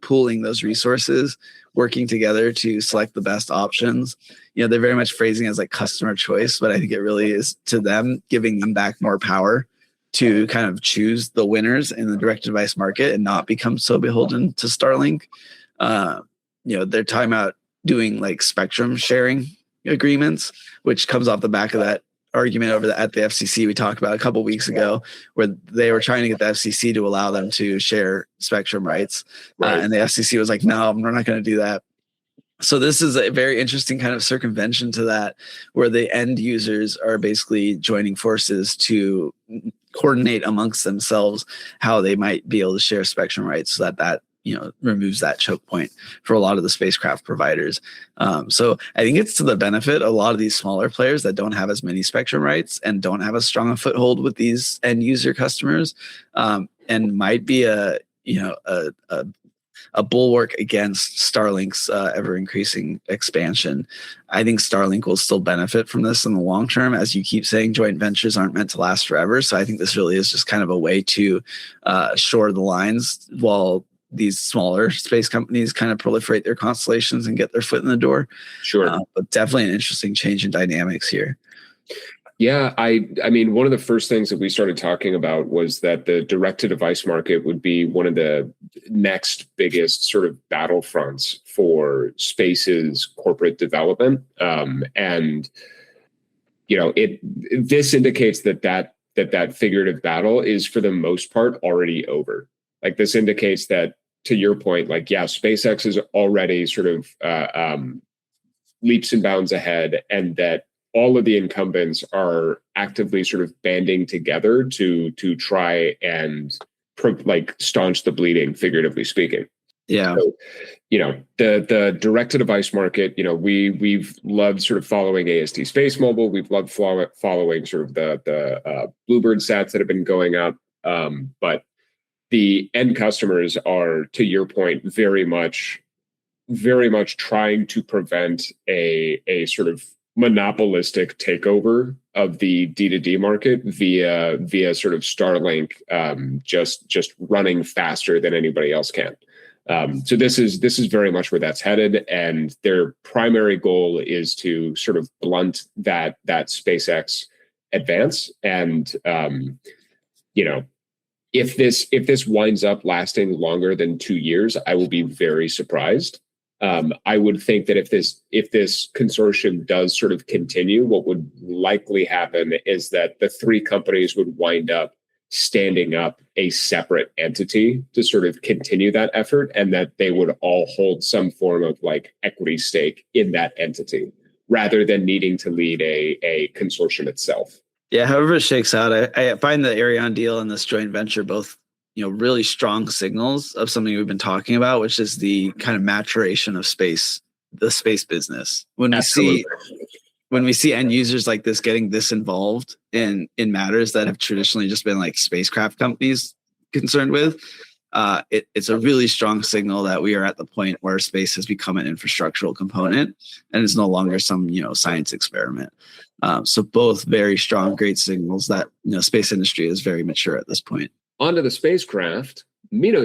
pooling those resources, working together to select the best options. They're very much phrasing it as like customer choice, but I think it really is to them giving them back more power to kind of choose the winners in the direct device market and not become so beholden to Starlink. They're talking about doing like spectrum sharing agreements, which comes off the back of that argument at the FCC we talked about a couple of weeks ago, where they were trying to get the FCC to allow them to share spectrum rights. Right. And the FCC was like, no, we're not going to do that. So this is a very interesting kind of circumvention to that, where the end users are basically joining forces to coordinate amongst themselves how they might be able to share spectrum rights, so that removes that choke point for a lot of the spacecraft providers. So I think it's to the benefit of a lot of these smaller players that don't have as many spectrum rights and don't have as strong a foothold with these end user customers, and might be a bulwark against Starlink's ever increasing expansion. I think Starlink will still benefit from this in the long term. As you keep saying, joint ventures aren't meant to last forever. So I think this really is just kind of a way to shore the lines while these smaller space companies kind of proliferate their constellations and get their foot in the door. Sure. But definitely an interesting change in dynamics here. Yeah, I mean, one of the first things that we started talking about was that the direct-to-device market would be one of the next biggest sort of battlefronts for space's corporate development, and this indicates that figurative battle is for the most part already over. Like, this indicates that, to your point, like, yeah, SpaceX is already sort of leaps and bounds ahead, and that all of the incumbents are actively sort of banding together to try and staunch the bleeding, figuratively speaking. Yeah. So, the direct-to-device market, we've loved sort of following AST Space Mobile. We've loved following sort of the Bluebird sats that have been going up. But the end customers are, to your point, very much trying to prevent a sort of monopolistic takeover of the D2D market via sort of Starlink, just running faster than anybody else can. So this is very much where that's headed, and their primary goal is to sort of blunt that SpaceX advance. And if this winds up lasting longer than 2 years, I will be very surprised. I would think that if this consortium does sort of continue, what would likely happen is that the three companies would wind up standing up a separate entity to sort of continue that effort, and that they would all hold some form of like equity stake in that entity rather than needing to lead a consortium itself. Yeah, however it shakes out, I find the Ariane deal and this joint venture both really strong signals of something we've been talking about, which is the kind of maturation of the space business. When we see end users like this getting this involved in matters that have traditionally just been like spacecraft companies concerned with, it's a really strong signal that we are at the point where space has become an infrastructural component and is no longer some science experiment. So both very strong, great signals that space industry is very mature at this point. Onto the spacecraft.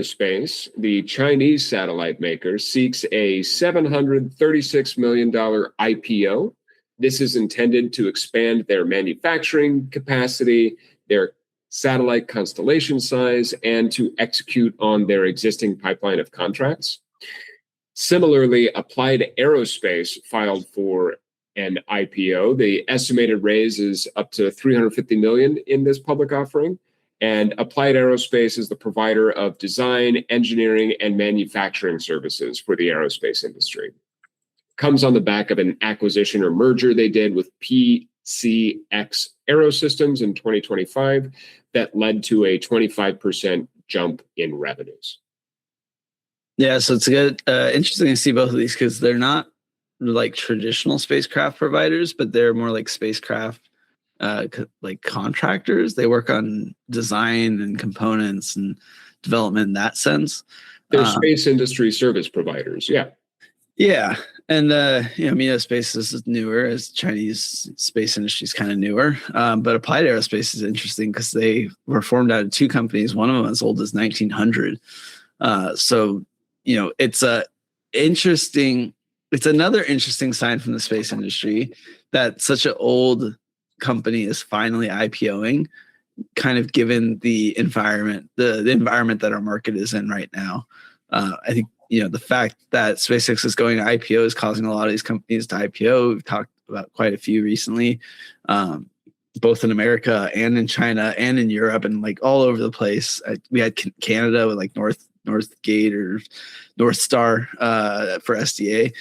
Space, the Chinese satellite maker, seeks a $736 million IPO. This is intended to expand their manufacturing capacity, their satellite constellation size, and to execute on their existing pipeline of contracts. Similarly, Applied Aerospace filed for an IPO. The estimated raise is up to $350 million in this public offering. And Applied Aerospace is the provider of design, engineering, and manufacturing services for the aerospace industry. Comes on the back of an acquisition or merger they did with PCX Aerosystems in 2025 that led to a 25% jump in revenues. Yeah, so it's good. Interesting to see both of these because they're not like traditional spacecraft providers, but they're more like spacecraft like contractors. They work on design and components and development in that sense. They're space industry service providers. Yeah. And Space is newer, as Chinese space industry is kind of newer. But Applied Aerospace is interesting because they were formed out of two companies. One of them as old as 1900. It's another interesting sign from the space industry that such an old company is finally IPOing, kind of given the environment that our market is in right now. I think the fact that SpaceX is going to IPO is causing a lot of these companies to IPO. We've talked about quite a few recently, both in America and in China and in Europe and like all over the place. We had Canada with like Northgate or North Star for SDA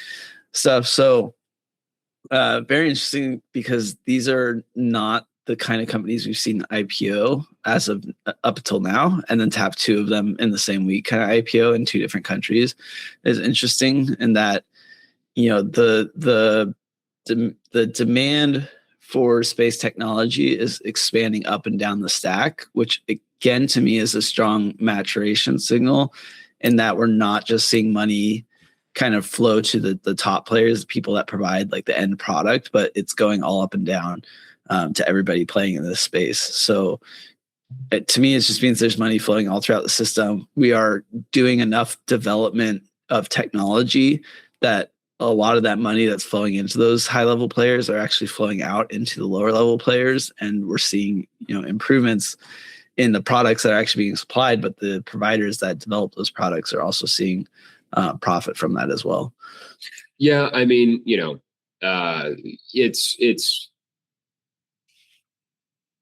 stuff. So very interesting because these are not the kind of companies we've seen IPO as of up until now, and then to have two of them in the same week kind of IPO in two different countries is interesting. In that, the demand for space technology is expanding up and down the stack, which again to me is a strong maturation signal, in that we're not just seeing money kind of flow to the top players, the people that provide like the end product, but it's going all up and down to everybody playing in this space. So to me, it just means there's money flowing all throughout the system. We are doing enough development of technology that a lot of that money that's flowing into those high level players are actually flowing out into the lower level players. And we're seeing, improvements in the products that are actually being supplied, but the providers that develop those products are also seeing profit from that as well. Yeah. I mean,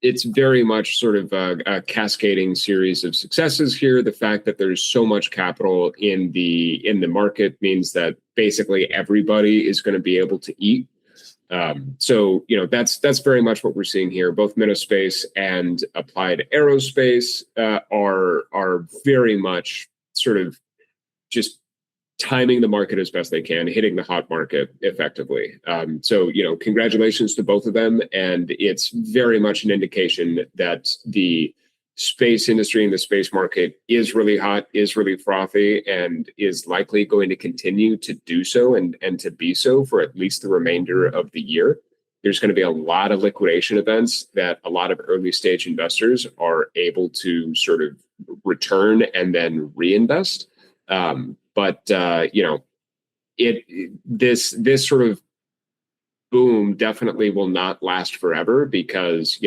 it's very much sort of a cascading series of successes here. The fact that there's so much capital in the market means that basically everybody is going to be able to eat. So that's very much what we're seeing here. Both Metaspace and Applied Aerospace are very much sort of just timing the market as best they can, hitting the hot market effectively. So, congratulations to both of them. And it's very much an indication that the space industry and the space market is really hot, is really frothy, and is likely going to continue to do so and to be so for at least the remainder of the year. There's going to be a lot of liquidation events that a lot of early stage investors are able to sort of return and then reinvest. But this sort of boom definitely will not last forever, because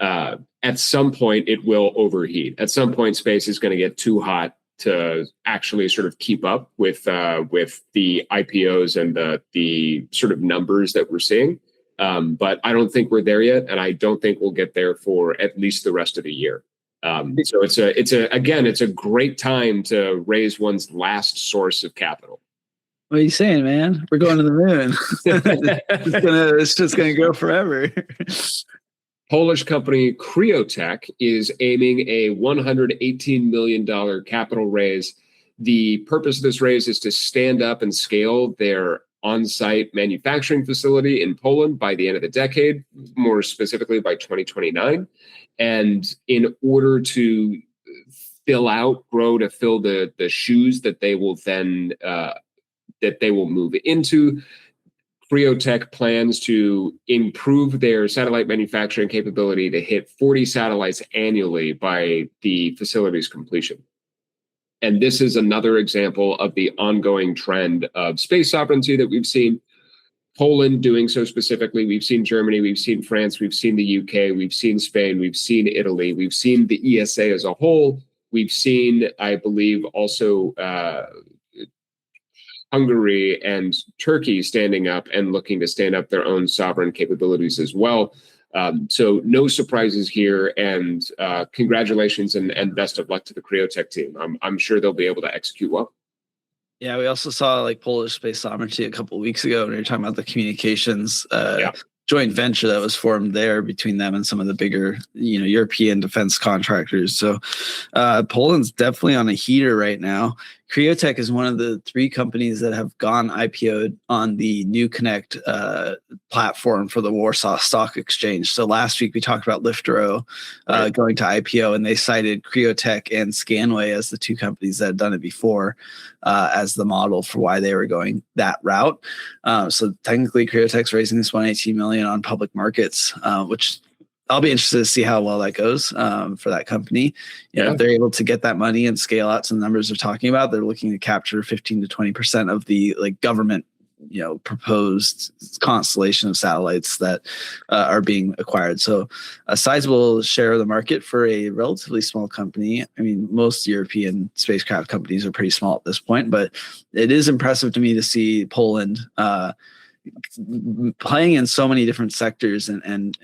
at some point it will overheat. At some point, space is going to get too hot to actually sort of keep up with the IPOs and the sort of numbers that we're seeing. But I don't think we're there yet, and I don't think we'll get there for at least the rest of the year. So it's a great time to raise one's last source of capital. What are you saying, man? We're going to the moon. It's just gonna go forever. Polish company Cryotech is aiming a $118 million capital raise. The purpose of this raise is to stand up and scale their on-site manufacturing facility in Poland by the end of the decade, more specifically by 2029. And in order to grow to fill the shoes that they will then move into, Cryotech plans to improve their satellite manufacturing capability to hit 40 satellites annually by the facility's completion. And this is another example of the ongoing trend of space sovereignty that we've seen. Poland doing so specifically. We've seen Germany, we've seen France, we've seen the UK, we've seen Spain, we've seen Italy, we've seen the ESA as a whole. We've seen, I believe, also Hungary and Turkey standing up and looking to stand up their own sovereign capabilities as well. So no surprises here, and congratulations and best of luck to the Cryotech team. I'm sure they'll be able to execute well. Yeah, we also saw like Polish space sovereignty a couple of weeks ago when we were talking about the communications joint venture that was formed there between them and some of the bigger, European defense contractors. So Poland's definitely on a heater right now. Cryotech is one of the three companies that have gone IPO'd on the New Connect platform for the Warsaw Stock Exchange. So last week we talked about Liftero going to IPO, and they cited Cryotech and Scanway as the two companies that had done it before as the model for why they were going that route. So technically Cryotech's raising this $118 million on public markets, which I'll be interested to see how well that goes for that company. If they're able to get that money and scale out some numbers they're talking about, they're looking to capture 15 to 20% of the government, proposed constellation of satellites that are being acquired. So a sizable share of the market for a relatively small company. I mean, most European spacecraft companies are pretty small at this point, but it is impressive to me to see Poland playing in so many different sectors and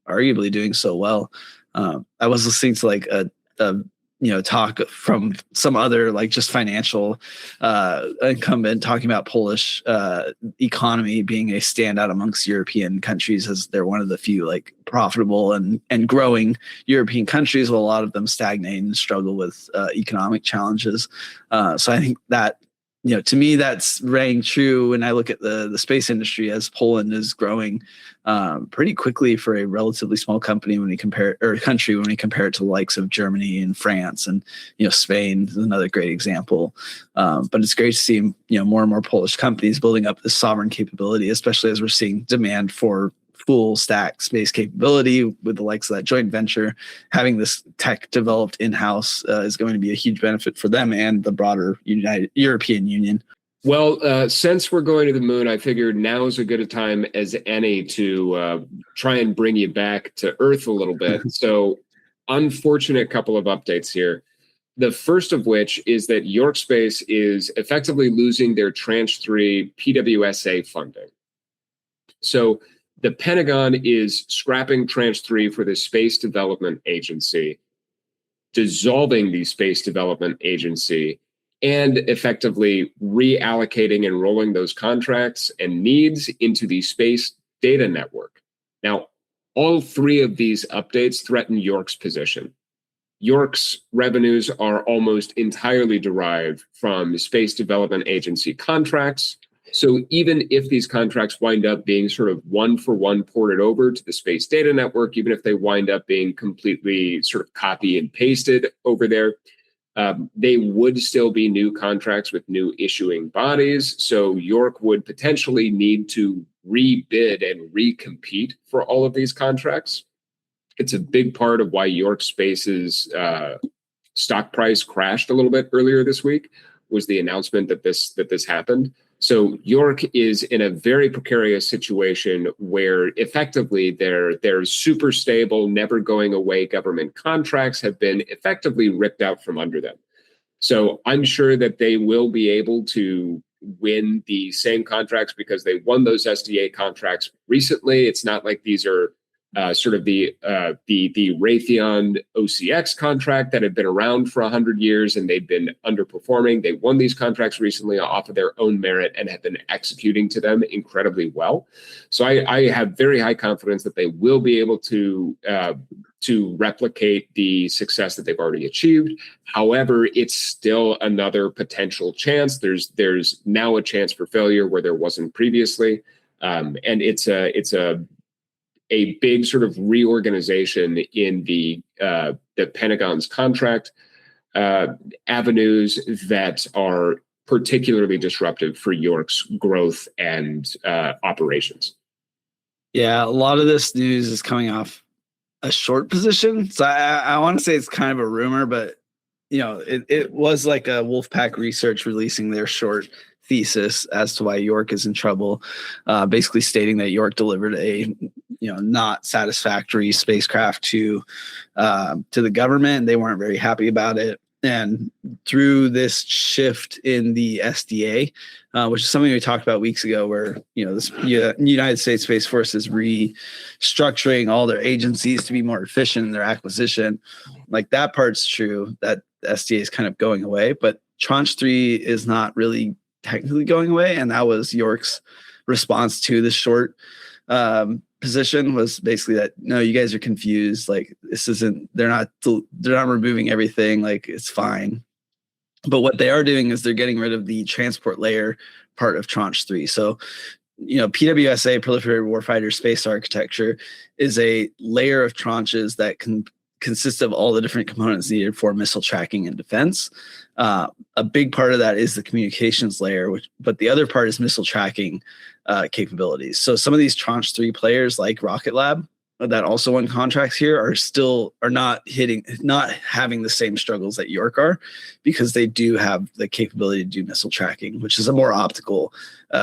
arguably doing so well. I was listening to a talk from some other like just financial incumbent talking about Polish economy being a standout amongst European countries, as they're one of the few like profitable and growing European countries, while a lot of them stagnate and struggle with economic challenges. So I think that, to me, that's rang true when I look at the space industry, as Poland is growing pretty quickly for a relatively small company when we compare, or country when we compare it to the likes of Germany and France, and Spain is another great example. But it's great to see more and more Polish companies building up this sovereign capability, especially as we're seeing demand for full stack space capability with the likes of that joint venture. Having this tech developed in-house is going to be a huge benefit for them and the broader European Union. Well, since we're going to the moon, I figured now is as good a time as any to try and bring you back to Earth a little bit. So, unfortunate couple of updates here. The first of which is that York Space is effectively losing their Tranche 3 PWSA funding. So, the Pentagon is scrapping Tranche 3 for the Space Development Agency, dissolving the Space Development Agency, and effectively reallocating and rolling those contracts and needs into the Space Data Network. Now, all three of these updates threaten York's position. York's revenues are almost entirely derived from Space Development Agency contracts. So even if these contracts wind up being sort of one-for-one ported over to the Space Data Network, even if they wind up being completely sort of copy and pasted over there, they would still be new contracts with new issuing bodies. So York would potentially need to rebid and recompete for all of these contracts. It's a big part of why York Space's stock price crashed a little bit earlier this week, was the announcement that this happened. So York is in a very precarious situation where effectively their super stable, never going away government contracts have been effectively ripped out from under them. So I'm sure that they will be able to win the same contracts because they won those SDA contracts recently. It's not like these are sort of the Raytheon OCX contract that had been around for 100 years and they've been underperforming. They won these contracts recently off of their own merit and have been executing to them incredibly well. So I have very high confidence that they will be able to replicate the success that they've already achieved. However, it's still another potential chance. There's now a chance for failure where there wasn't previously, and it's a big sort of reorganization in the Pentagon's contract avenues that are particularly disruptive for York's growth and operations. Yeah, a lot of this news is coming off a short position. So I want to say it's kind of a rumor, but it was like a Wolfpack Research releasing their short thesis as to why York is in trouble, basically stating that York delivered a not satisfactory spacecraft to the government. They weren't very happy about it. And through this shift in the SDA, which is something we talked about weeks ago, where this United States Space Force is restructuring all their agencies to be more efficient in their acquisition. Like, that part's true, that SDA is kind of going away, but Tranche 3 is not really technically going away, and that was York's response to the short position, was basically that, no, you guys are confused. Like, this isn't, they're not removing everything. Like, it's fine. But what they are doing is they're getting rid of the transport layer part of Tranche 3. So, PWSA, Proliferated Warfighter Space Architecture, is a layer of tranches that can consist of all the different components needed for missile tracking and defense. A big part of that is the communications layer, but the other part is missile tracking capabilities. So some of these Tranche 3 players, like Rocket Lab, that also won contracts here, are not having the same struggles that York are, because they do have the capability to do missile tracking, which is a more optical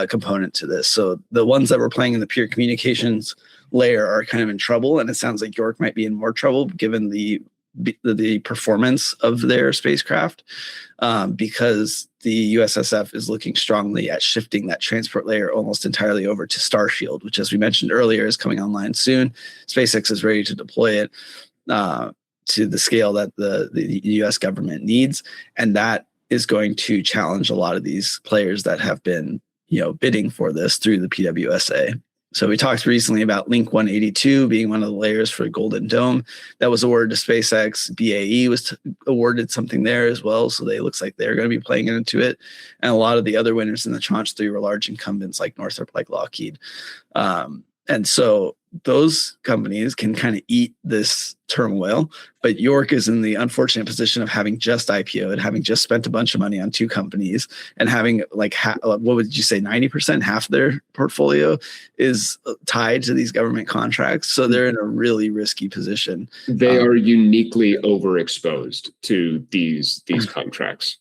component to this. So the ones that were playing in the pure communications layer are kind of in trouble, and it sounds like York might be in more trouble given the performance of their spacecraft, because the USSF is looking strongly at shifting that transport layer almost entirely over to Starshield, which, as we mentioned earlier, is coming online soon. SpaceX is ready to deploy it. to the scale that the U.S. government needs, and that is going to challenge a lot of these players that have been, bidding for this through the PWSA. So we talked recently about Link 182 being one of the layers for Golden Dome that was awarded to SpaceX. BAE was awarded something there as well. So they looks like they're going to be playing into it. And a lot of the other winners in the Tranche 3 were large incumbents like Northrop, like Lockheed. And so those companies can kind of eat this turmoil, but York is in the unfortunate position of having just IPO'd, having just spent a bunch of money on two companies, and having like, what would you say, 90%, half of their portfolio is tied to these government contracts. So they're in a really risky position. They are uniquely overexposed to these contracts.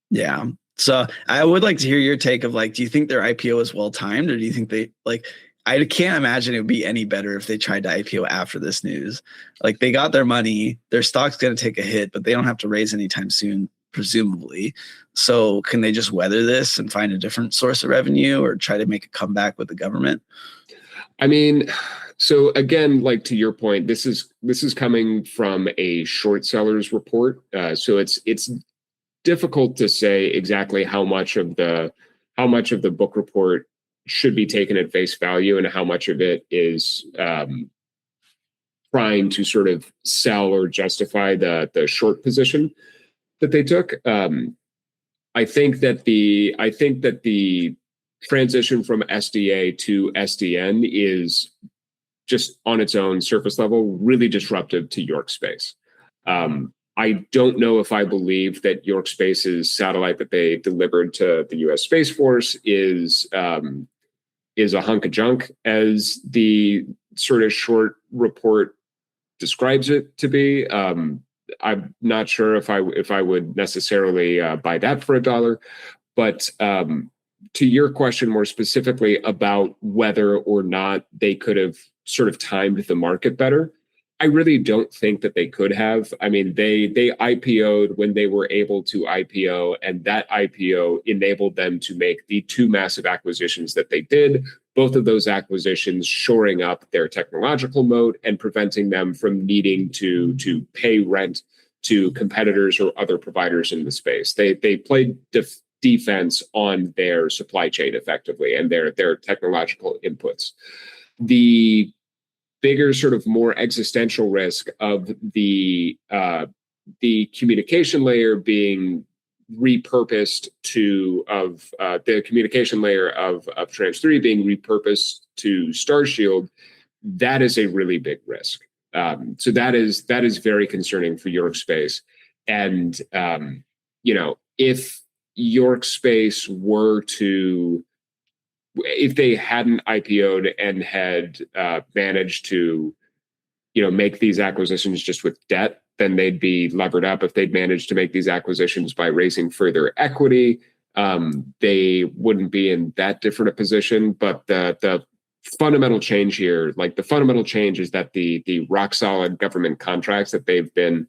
Yeah. So I would like to hear your take of like, do you think their IPO is well timed, or do you think they like? I can't imagine it would be any better if they tried to IPO after this news. Like, they got their money, their stock's going to take a hit, but they don't have to raise anytime soon, presumably. So can they just weather this and find a different source of revenue, or try to make a comeback with the government? I mean, so again, like to your point, this is coming from a short sellers report. So it's difficult to say exactly how much of the book report should be taken at face value and how much of it is trying to sort of sell or justify the short position that they took. I think that the transition from SDA to SDN is just on its own surface level really disruptive to York Space. I don't know if I believe that York Space's satellite that they delivered to the U.S. Space Force is a hunk of junk, as the sort of short report describes it to be. I'm not sure if I would necessarily buy that for $1, but to your question more specifically about whether or not they could have sort of timed the market better, I really don't think that they could have. I mean, they IPO'd when they were able to IPO, and that IPO enabled them to make the two massive acquisitions that they did, both of those acquisitions shoring up their technological moat and preventing them from needing to pay rent to competitors or other providers in the space. They played defense on their supply chain effectively and their technological inputs. The bigger, sort of more existential risk of the communication layer being repurposed the communication layer of Tranche 3 being repurposed to Starshield, that is a really big risk. So that is very concerning for York Space. And if York Space if they hadn't IPO'd and had managed to, make these acquisitions just with debt, then they'd be levered up. If they'd managed to make these acquisitions by raising further equity, they wouldn't be in that different a position. But the fundamental change here, the fundamental change is that the rock solid government contracts that they've been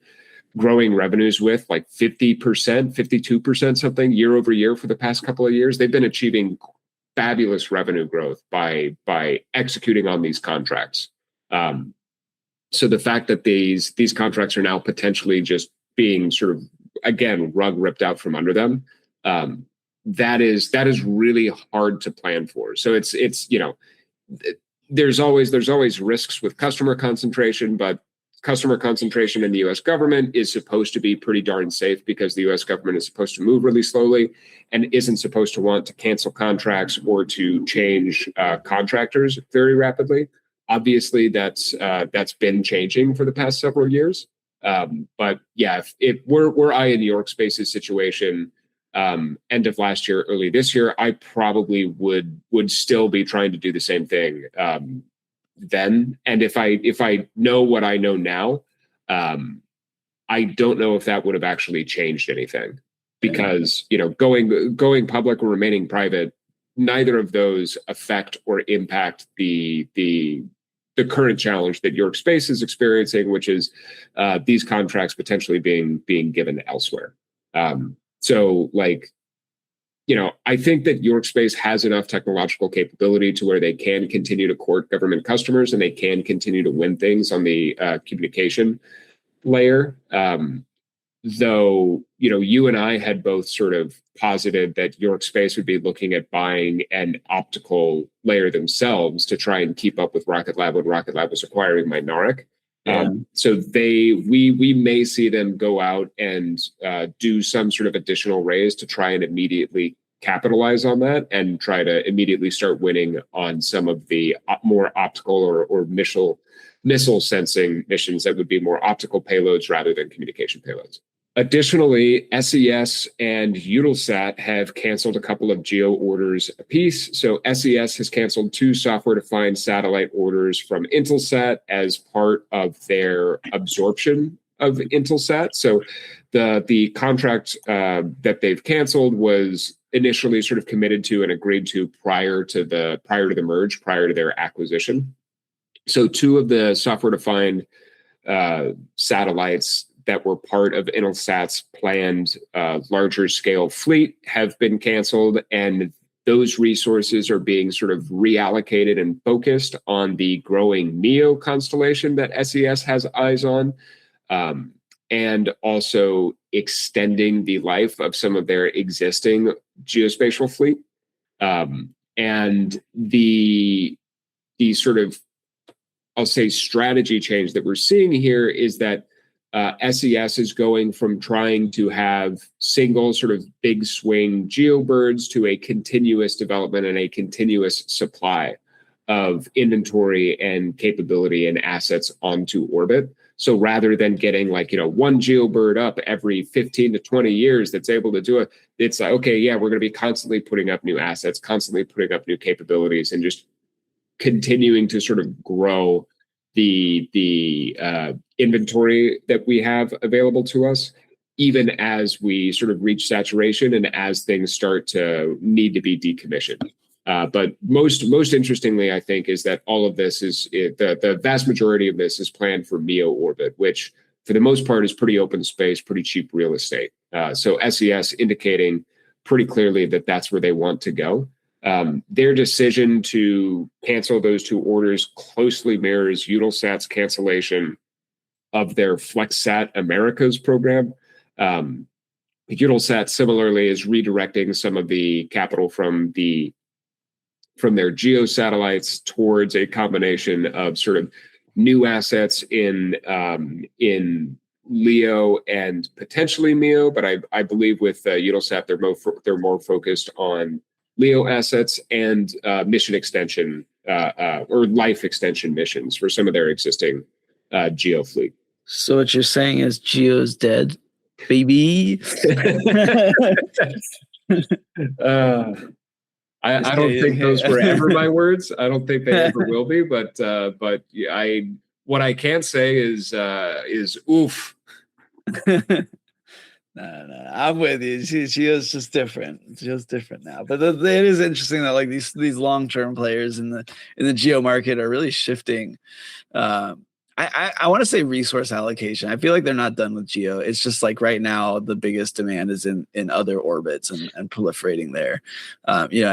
growing revenues with, like 50%, 52% something year over year for the past couple of years, they've been achieving fabulous revenue growth by executing on these contracts. So the fact that these contracts are now potentially just being sort of, again, rug ripped out from under them, that is really hard to plan for. So it's there's always risks with customer concentration, but customer concentration in the U.S. government is supposed to be pretty darn safe because the U.S. government is supposed to move really slowly and isn't supposed to want to cancel contracts or to change contractors very rapidly. Obviously, that's been changing for the past several years. But yeah, if we're eyeing York Space's situation end of last year, early this year, I probably would still be trying to do the same thing then. And if I know what I know now, I don't know if that would have actually changed anything, because going public or remaining private, neither of those affect or impact the current challenge that York Space is experiencing, which is these contracts potentially being given elsewhere. I think that York Space has enough technological capability to where they can continue to court government customers and they can continue to win things on the communication layer. Though, you and I had both sort of posited that York Space would be looking at buying an optical layer themselves to try and keep up with Rocket Lab when Rocket Lab was acquiring Mynaric. Yeah. So we may see them go out and do some sort of additional raise to try and immediately capitalize on that and try to immediately start winning on some of the more optical or missile sensing missions that would be more optical payloads rather than communication payloads. Additionally, SES and Eutelsat have canceled a couple of GEO orders apiece. So SES has canceled 2 software-defined satellite orders from Intelsat as part of their absorption of Intelsat. So the contract that they've canceled was initially sort of committed to and agreed to prior to the merge, prior to their acquisition. So 2 of the software-defined satellites that were part of Intelsat's planned larger scale fleet have been canceled, and those resources are being sort of reallocated and focused on the growing MEO constellation that SES has eyes on, and also extending the life of some of their existing geospatial fleet. And the sort of, I'll say, strategy change that we're seeing here is that SES is going from trying to have single sort of big swing geobirds to a continuous development and a continuous supply of inventory and capability and assets onto orbit. So rather than getting one geobird up every 15 to 20 years that's able to do it, it's like, okay, yeah, we're going to be constantly putting up new assets, constantly putting up new capabilities, and just continuing to sort of grow the inventory that we have available to us, even as we sort of reach saturation and as things start to need to be decommissioned. But most interestingly, I think, is that all of this is the vast majority of this is planned for MEO orbit, which for the most part is pretty open space, pretty cheap real estate. So SES indicating pretty clearly that that's where they want to go. Their decision to cancel those 2 orders closely mirrors Eutelsat's cancellation of their FlexSat Americas program. Eutelsat similarly is redirecting some of the capital from their geo satellites towards a combination of sort of new assets in LEO and potentially MEO, but I believe with Eutelsat they're more focused on LEO assets and mission extension or life extension missions for some of their existing GEO fleet. So what you're saying is Geo's dead, baby? I don't think those were ever my words. I don't think they ever will be. But what I can say is oof. No, I'm with you. She is just different. It's just different now. But it is interesting that these long-term players in the geo market are really shifting. I want to say resource allocation. I feel like they're not done with geo. It's just right now the biggest demand is in other orbits and proliferating there.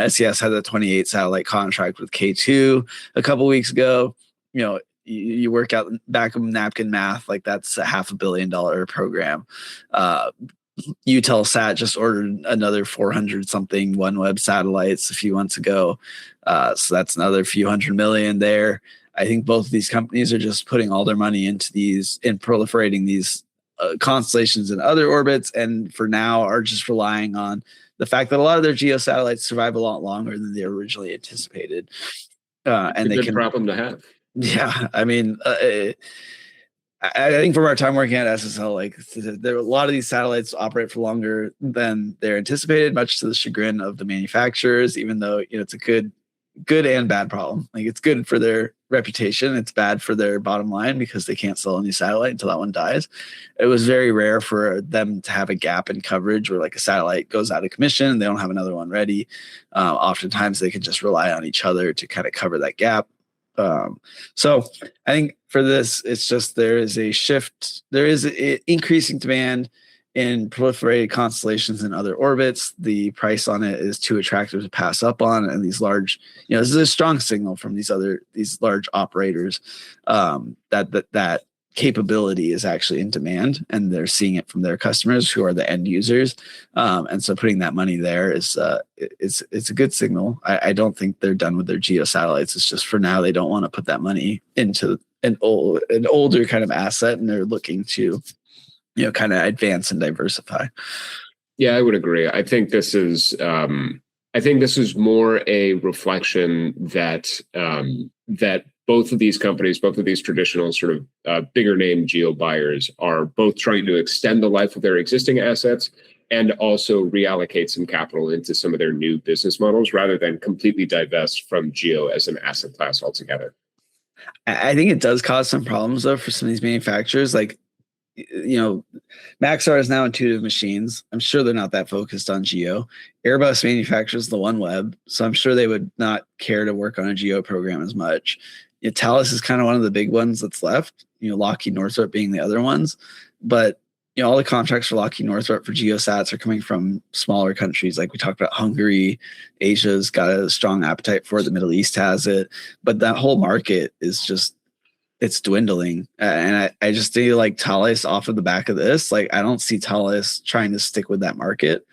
SES had a 28 satellite contract with K2 a couple weeks ago. You work out back of napkin math, that's a $500 million program. Eutelsat just ordered another 400 something OneWeb satellites a few months ago. So that's another few $100 million there. I think both of these companies are just putting all their money into proliferating these constellations in other orbits, and for now are just relying on the fact that a lot of their geo satellites survive a lot longer than they originally anticipated. And it's a good problem to have. Yeah, I mean, I think from our time working at SSL, there a lot of these satellites operate for longer than they're anticipated, much to the chagrin of the manufacturers. Even though it's a good and bad problem. It's good for their reputation, it's bad for their bottom line because they can't sell a new satellite until that one dies. It was very rare for them to have a gap in coverage where a satellite goes out of commission and they don't have another one ready. Oftentimes they can just rely on each other to kind of cover that gap. So I think for this, it's just there is a shift. There is increasing demand in proliferated constellations in other orbits. The price on it is too attractive to pass up on, and these large, this is a strong signal from these large operators that capability is actually in demand, and they're seeing it from their customers who are the end users. And so putting that money there is it's a good signal. I don't think they're done with their geo satellites. It's just for now they don't want to put that money into an older kind of asset, and they're looking to kind of advance and diversify. Yeah, I would agree. I think this is more a reflection that that both of these companies, both of these traditional sort of bigger name geo buyers, are both trying to extend the life of their existing assets and also reallocate some capital into some of their new business models rather than completely divest from geo as an asset class altogether. I think it does cause some problems though for some of these manufacturers. Like, Maxar is now Intuitive Machines. I'm sure they're not that focused on geo. Airbus manufactures the OneWeb, so I'm sure they would not care to work on a geo program as much. Thales is kind of one of the big ones that's left. Lockheed Northrop being the other ones, but all the contracts for Lockheed Northrop for geosats are coming from smaller countries. Like we talked about, Hungary, Asia's got a strong appetite for it. The Middle East has it, but that whole market is just, it's dwindling. And I just feel like Thales off of the back of this, like I don't see Thales trying to stick with that market,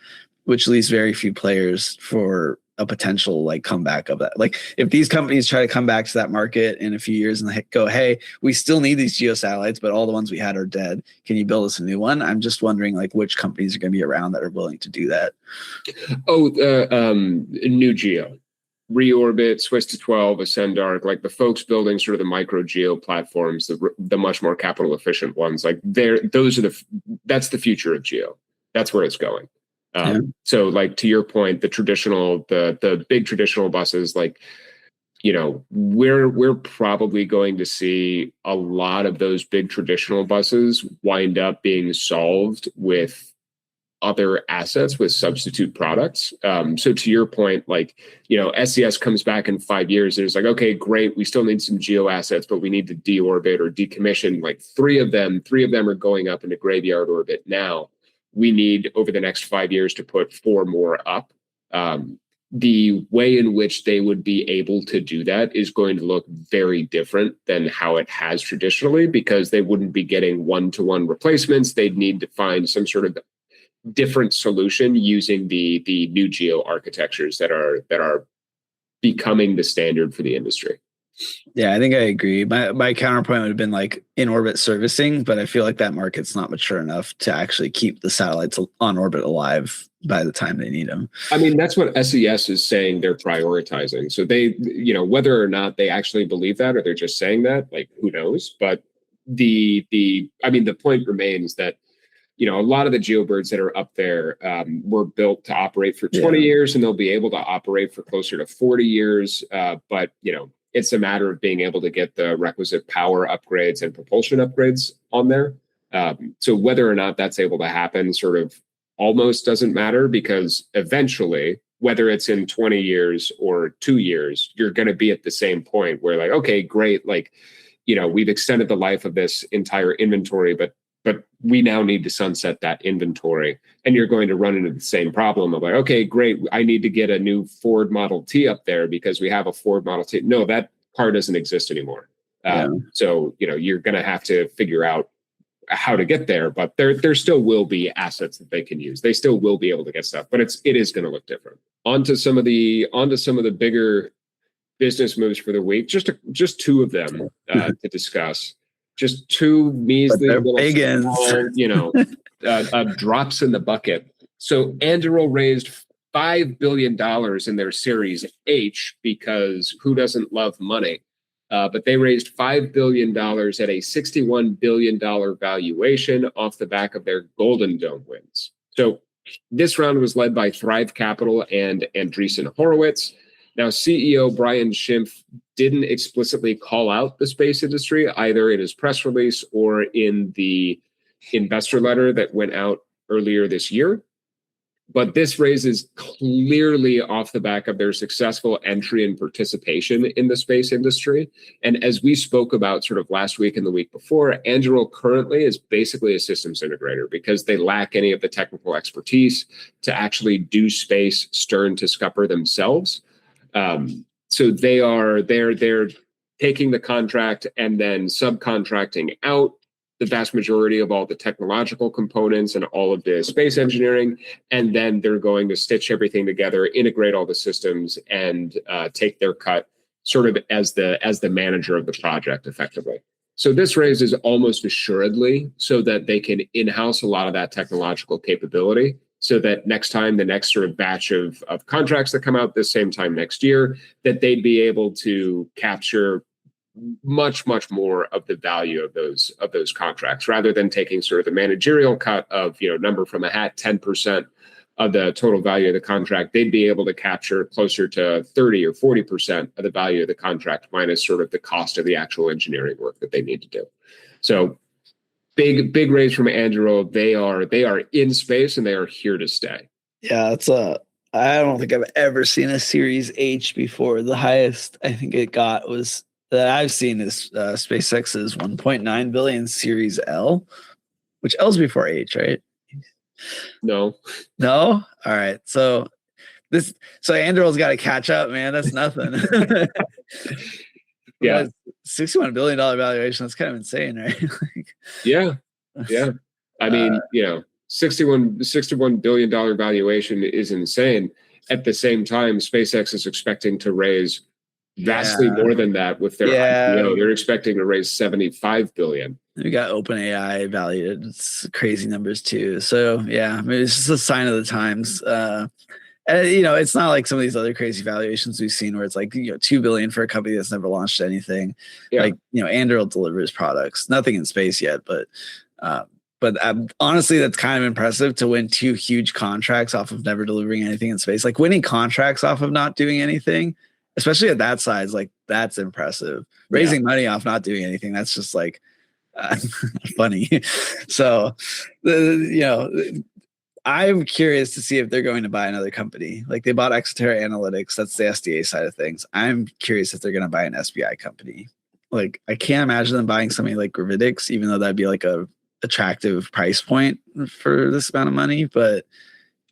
which leaves very few players for a potential like comeback of that. Like if these companies try to come back to that market in a few years and they go, hey, we still need these geo satellites, but all the ones we had are dead. Can you build us a new one? I'm just wondering like which companies are going to be around that are willing to do that. New geo. Reorbit, Swiss to 12, Ascendarc, like the folks building sort of the micro geo platforms, the much more capital efficient ones, like that's the future of geo. That's where it's going. So like to your point, the big traditional buses, like, we're probably going to see a lot of those big traditional buses wind up being solved with other assets, with substitute products. So to your point, like, SES comes back in 5 years. There's like, okay, great. We still need some geo assets, but we need to deorbit or decommission like three of them are going up into graveyard orbit now. We need over the next 5 years to put 4 more up. The way in which they would be able to do that is going to look very different than how it has traditionally, because they wouldn't be getting one-to-one replacements. They'd need to find some sort of different solution using the new geo architectures that are becoming the standard for the industry. Yeah, I think I agree. My counterpoint would have been like in-orbit servicing, but I feel like that market's not mature enough to actually keep the satellites on orbit alive by the time they need them. I mean, that's what SES is saying they're prioritizing. So they, whether or not they actually believe that or they're just saying that, like, who knows? But the point remains that, a lot of the GeoBirds that are up there were built to operate for 20 years, and they'll be able to operate for closer to 40 years. But, it's a matter of being able to get the requisite power upgrades and propulsion upgrades on there. So whether or not that's able to happen sort of almost doesn't matter, because eventually, whether it's in 20 years or 2 years, you're going to be at the same point where like, okay, great. Like, we've extended the life of this entire inventory, but we now need to sunset that inventory, and you're going to run into the same problem of like, okay, great, I need to get a new Ford Model T up there because we have a Ford Model T. No, that car doesn't exist anymore. So, you're going to have to figure out how to get there, but there still will be assets that they can use. They still will be able to get stuff, but it is going to look different. Onto some of the bigger business moves for the week. Just 2 of them to discuss. Just 2 measly little small, drops in the bucket. So Anduril raised $5 billion in their Series H, because who doesn't love money? But they raised $5 billion at a $61 billion valuation off the back of their Golden Dome wins. So this round was led by Thrive Capital and Andreessen Horowitz. Now, CEO Brian Schimpf didn't explicitly call out the space industry, either in his press release or in the investor letter that went out earlier this year. But this raises clearly off the back of their successful entry and participation in the space industry. And as we spoke about sort of last week and the week before, Anduril currently is basically a systems integrator because they lack any of the technical expertise to actually do space stern to scupper themselves. So they're taking the contract and then subcontracting out the vast majority of all the technological components and all of the space engineering, and then they're going to stitch everything together, integrate all the systems, and take their cut, sort of as the manager of the project, effectively. So this raise is almost assuredly so that they can in-house a lot of that technological capability, so that next time, the next sort of batch of contracts that come out this same time next year, that they'd be able to capture much more of the value of those contracts, rather than taking sort of the managerial cut of, number from a hat, 10% of the total value of the contract. They'd be able to capture closer to 30 or 40% of the value of the contract, minus sort of the cost of the actual engineering work that they need to do. So big raise from Anduril. They are in space, and they are here to stay. Yeah, I don't think I've ever seen a Series H before. The highest I think it got was that I've seen is SpaceX's 1.9 billion Series L, which L's before H, right? No. All right. So Anduril's got to catch up, man. That's nothing. Yeah. $61 billion valuation. That's kind of insane, right? Yeah. I mean, $61 billion valuation is insane. At the same time, SpaceX is expecting to raise vastly more than that with their IPO. They're expecting to raise $75 billion. We got OpenAI valued. It's crazy numbers too. So yeah, I mean, it's just a sign of the times. And it's not like some of these other crazy valuations we've seen where it's like, $2 billion for a company that's never launched anything. Yeah. Like, Anduril delivers products, nothing in space yet, but honestly, that's kind of impressive to win 2 huge contracts off of never delivering anything in space. Like winning contracts off of not doing anything, especially at that size, like that's impressive. Raising money off not doing anything, that's just like funny. So, I'm curious to see if they're going to buy another company. Like they bought Exoterra Analytics. That's the SDA side of things. I'm curious if they're going to buy an SBI company. Like I can't imagine them buying something like Gravitics, even though that'd be like a attractive price point for this amount of money. But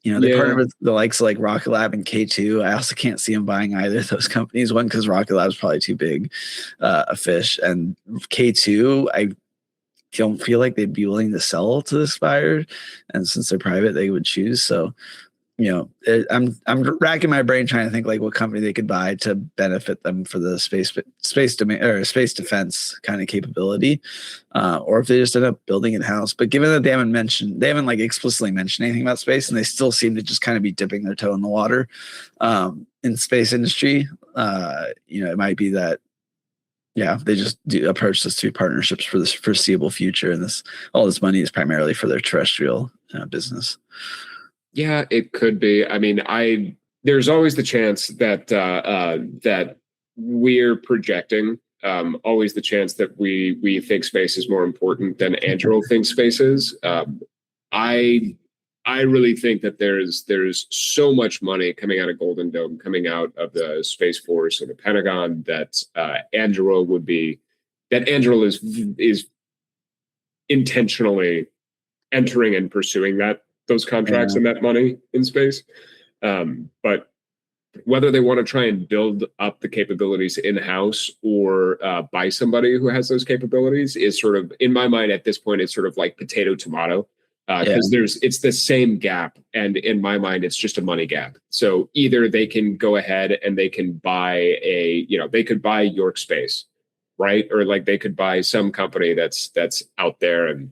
they partner with the likes of like Rocket Lab and K2. I also can't see them buying either of those companies. One, because Rocket Lab is probably too big a fish, and K2, I don't feel like they'd be willing to sell to this buyer, and since they're private, they would choose. So, I'm racking my brain trying to think like what company they could buy to benefit them for the space domain or space defense kind of capability, or if they just end up building in house. But given that they haven't like explicitly mentioned anything about space, and they still seem to just kind of be dipping their toe in the water in space industry, it might be that. Yeah, they just approach this through partnerships for this foreseeable future, and all this money is primarily for their terrestrial business. Yeah, it could be. I mean, there's always the chance that that we're projecting. Always the chance that we think space is more important than Anduril thinks space is. I really think that there's so much money coming out of Golden Dome, coming out of the Space Force and the Pentagon, that Anduril is intentionally entering and pursuing those contracts and that money in space. But whether they want to try and build up the capabilities in-house or buy somebody who has those capabilities is sort of, in my mind at this point, it's sort of like potato tomato. Because it's the same gap, and in my mind, it's just a money gap. So either they can go ahead and they can buy they could buy York Space, right? Or like they could buy some company that's out there and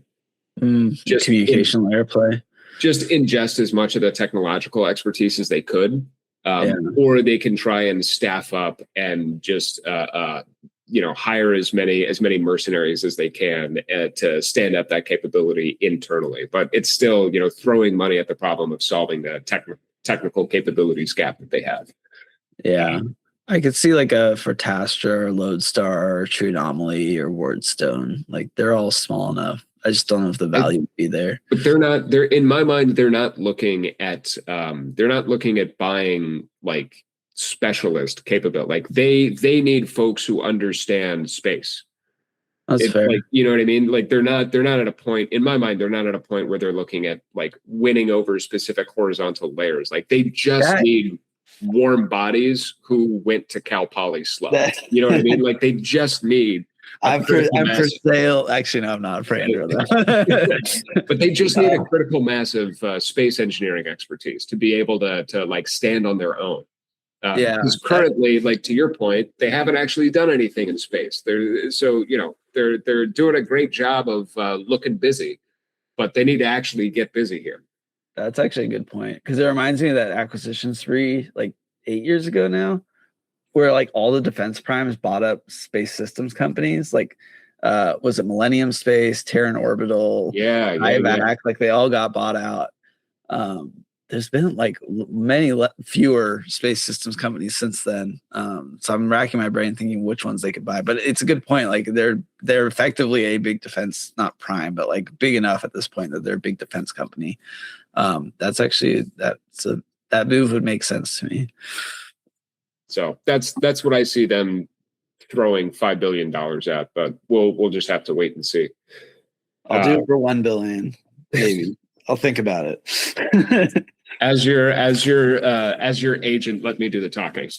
just communication layer play. Just ingest as much of the technological expertise as they could, or they can try and staff up and just hire as many mercenaries as they can to stand up that capability internally. But it's still, throwing money at the problem of solving the technical capabilities gap that they have. Yeah. I could see like a Fortastra or Lodestar or True Anomaly or Wardstone. Like they're all small enough. I just don't know if the value would be there. But they're in my mind, they're not looking at buying like specialist capability. Like they need folks who understand space. That's fair. Like, you know what I mean? Like they're not at a point, in my mind, they're not at a point where they're looking at like winning over specific horizontal layers. Like they just need warm bodies who went to Cal Poly slow. You know what I mean? Like they just need I'm for sale. Actually, no, I'm not for Andrew. But they just need a critical mass of space engineering expertise to be able to like stand on their own. Because currently, like to your point, they haven't actually done anything in space. They're doing a great job of looking busy, but they need to actually get busy here. That's actually a good point, because it reminds me of that acquisition spree like 8 years ago now, where like all the defense primes bought up space systems companies. Like, was it Millennium Space, Terran Orbital, IVAC? Like they all got bought out. There's been like many fewer space systems companies since then. So I'm racking my brain thinking which ones they could buy. But it's a good point. Like they're effectively a big defense, not prime, but like big enough at this point that they're a big defense company. That move would make sense to me. So that's what I see them throwing $5 billion at, but we'll just have to wait and see. I'll do it for $1 billion, maybe. I'll think about it. As your agent, let me do the talking.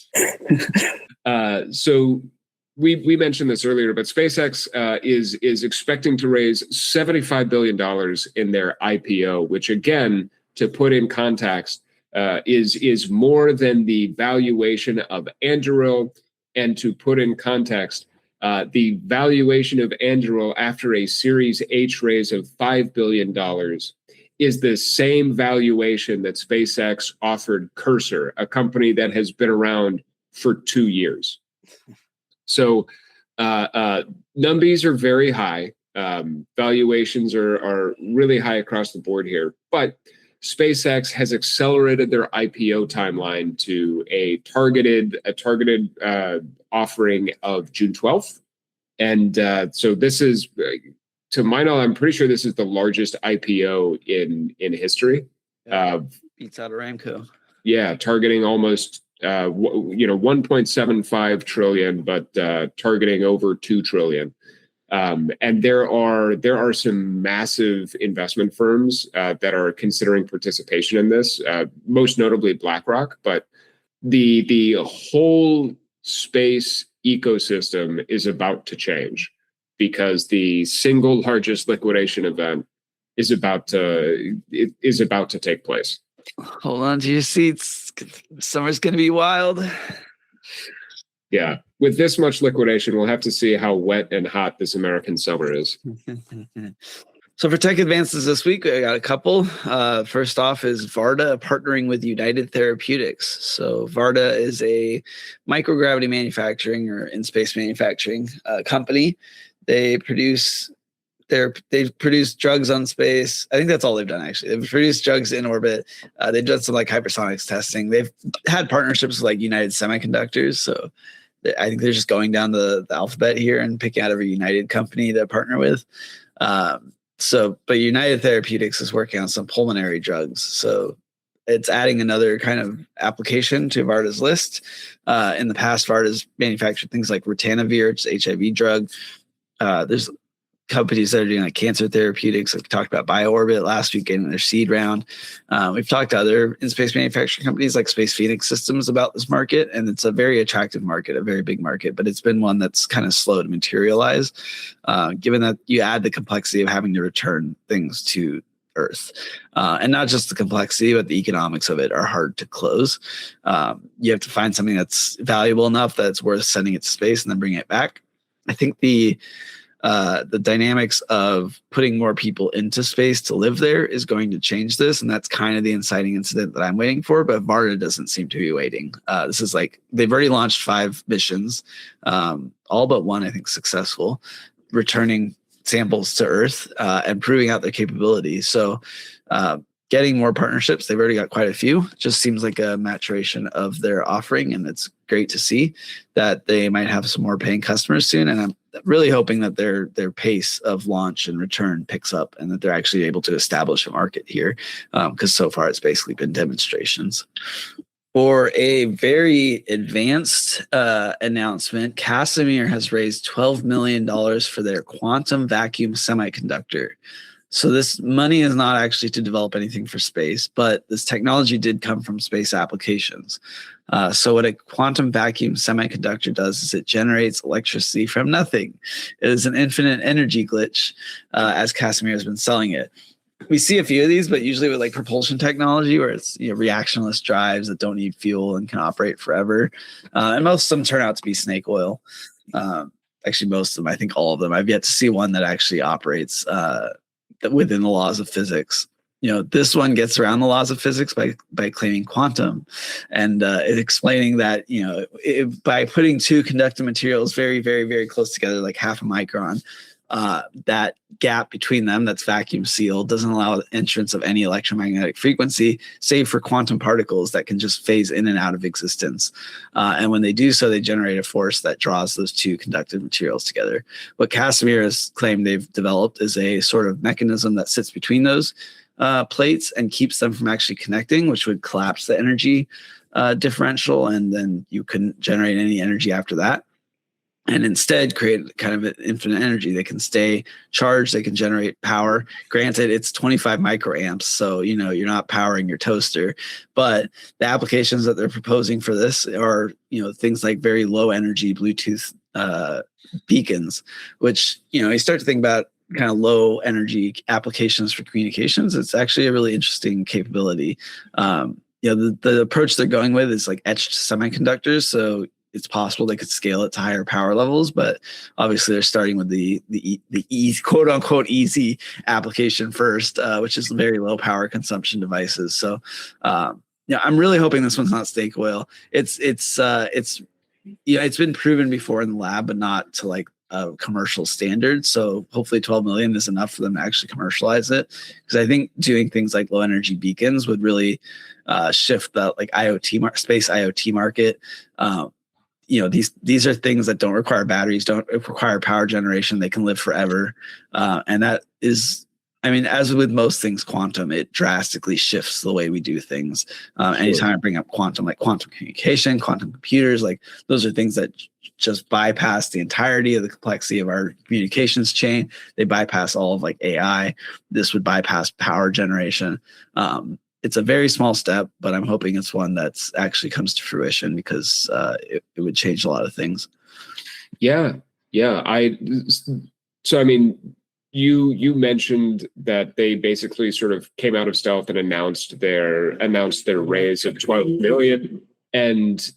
So we mentioned this earlier, but SpaceX is expecting to raise $75 billion in their IPO, which again, to put in context, is more than the valuation of Anduril. And to put in context, the valuation of Anduril after a Series H raise of $5 billion is the same valuation that SpaceX offered Cursor, a company that has been around for 2 years. So numbies are very high. Valuations are really high across the board here. But SpaceX has accelerated their IPO timeline to a targeted offering of June 12th. And so this is, to my knowledge, I'm pretty sure this is the largest IPO in history. Beats out Aramco. Yeah, targeting almost 1.75 trillion, but targeting over 2 trillion. And there are some massive investment firms that are considering participation in this, most notably BlackRock. But the whole space ecosystem is about to change, because the single largest liquidation event is about to take place. Hold on to your seats. Summer's going to be wild. Yeah. With this much liquidation, we'll have to see how wet and hot this American summer is. So for tech advances this week, I got a couple. First off is Varda partnering with United Therapeutics. So Varda is a microgravity manufacturing or in-space manufacturing company. They produce drugs on space. I think that's all they've done, actually. They've produced drugs in orbit. They've done some like hypersonics testing. They've had partnerships with like United Semiconductors. So I think they're just going down the alphabet here and picking out every United company to partner with. But United Therapeutics is working on some pulmonary drugs. So it's adding another kind of application to Varda's list. In the past, Varda's manufactured things like ritonavir, it's an HIV drug. There's companies that are doing like cancer therapeutics. Like we talked about BioOrbit last week getting their seed round. We've talked to other in-space manufacturing companies like Space Phoenix Systems about this market, and it's a very attractive market, a very big market, but it's been one that's kind of slow to materialize, given that you add the complexity of having to return things to Earth. And not just the complexity, but the economics of it are hard to close. You have to find something that's valuable enough that it's worth sending it to space and then bringing it back. I think the dynamics of putting more people into space to live there is going to change this. And that's kind of the inciting incident that I'm waiting for. But Varda doesn't seem to be waiting. This is like, they've already launched 5 missions, all but one, I think, successful, returning samples to Earth and proving out their capabilities. So getting more partnerships, they've already got quite a few. Just seems like a maturation of their offering. And it's great to see that they might have some more paying customers soon. And I'm really hoping that their pace of launch and return picks up and that they're actually able to establish a market here, because so far it's basically been demonstrations. For a very advanced announcement, Casimir has raised $12 million for their quantum vacuum semiconductor. So this money is not actually to develop anything for space, but this technology did come from space applications. So what a quantum vacuum semiconductor does is it generates electricity from nothing. It is an infinite energy glitch, as Casimir has been selling it. We see a few of these, but usually with like propulsion technology, where it's reactionless drives that don't need fuel and can operate forever. And most of them turn out to be snake oil. Actually, most of them, I think all of them. I've yet to see one that actually operates within the laws of physics. This one gets around the laws of physics by claiming quantum, and explaining that by putting two conductive materials very, very, very close together, like half a micron, that gap between them that's vacuum sealed doesn't allow the entrance of any electromagnetic frequency, save for quantum particles that can just phase in and out of existence. And when they do so, they generate a force that draws those two conductive materials together. What Casimir has claimed they've developed is a sort of mechanism that sits between those plates and keeps them from actually connecting, which would collapse the energy differential, and then you couldn't generate any energy after that. And instead create kind of an infinite energy. They can stay charged. They can generate power. Granted, it's 25 microamps, so you're not powering your toaster. But the applications that they're proposing for this are things like very low energy Bluetooth beacons, which you start to think about kind of low energy applications for communications. It's actually a really interesting capability. The approach they're going with is like etched semiconductors, so it's possible they could scale it to higher power levels, but obviously they're starting with the easy, quote unquote easy application first, which is very low power consumption devices. So I'm really hoping this one's not snake oil. It's been proven before in the lab, but not to like a commercial standard. So hopefully 12 million is enough for them to actually commercialize it. Because I think doing things like low energy beacons would really shift the like space IoT market. These are things that don't require batteries, don't require power generation. They can live forever. And that is, as with most things quantum, it drastically shifts the way we do things. Anytime I bring up quantum, like quantum communication, quantum computers, like those are things that just bypass the entirety of the complexity of our communications chain. They bypass all of like AI. This would bypass power generation. It's a very small step, but I'm hoping it's one that's actually comes to fruition, because it would change a lot of things. Yeah. You mentioned that they basically sort of came out of stealth and announced their raise of 12 million. And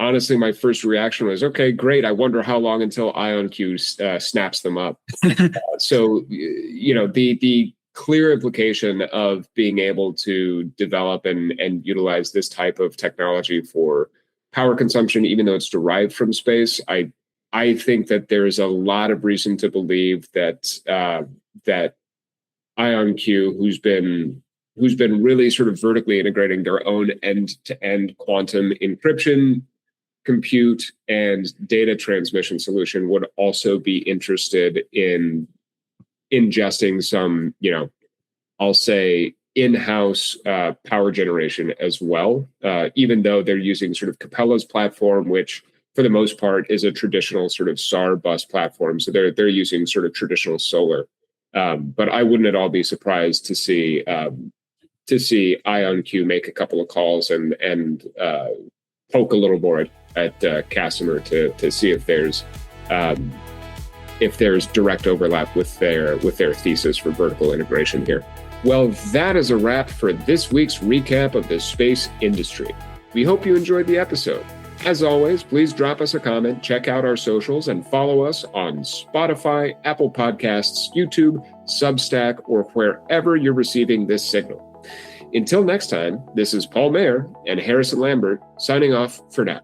honestly, my first reaction was, okay, great. I wonder how long until IonQ snaps them up. So the clear implication of being able to develop and utilize this type of technology for power consumption, even though it's derived from space, I think that there's a lot of reason to believe that that IonQ, who's been really sort of vertically integrating their own end-to-end quantum encryption, compute, and data transmission solution, would also be interested in ingesting some, I'll say in-house power generation as well, even though they're using sort of Capella's platform, which for the most part is a traditional sort of SAR bus platform. So they're using sort of traditional solar. But I wouldn't at all be surprised to see IonQ make a couple of calls and poke a little more at Casimir to see if there's direct overlap with their thesis for vertical integration here. Well, that is a wrap for this week's recap of the space industry. We hope you enjoyed the episode. As always, please drop us a comment, check out our socials, and follow us on Spotify, Apple Podcasts, YouTube, Substack, or wherever you're receiving this signal. Until next time, this is Paul Mayer and Harrison Lambert signing off for now.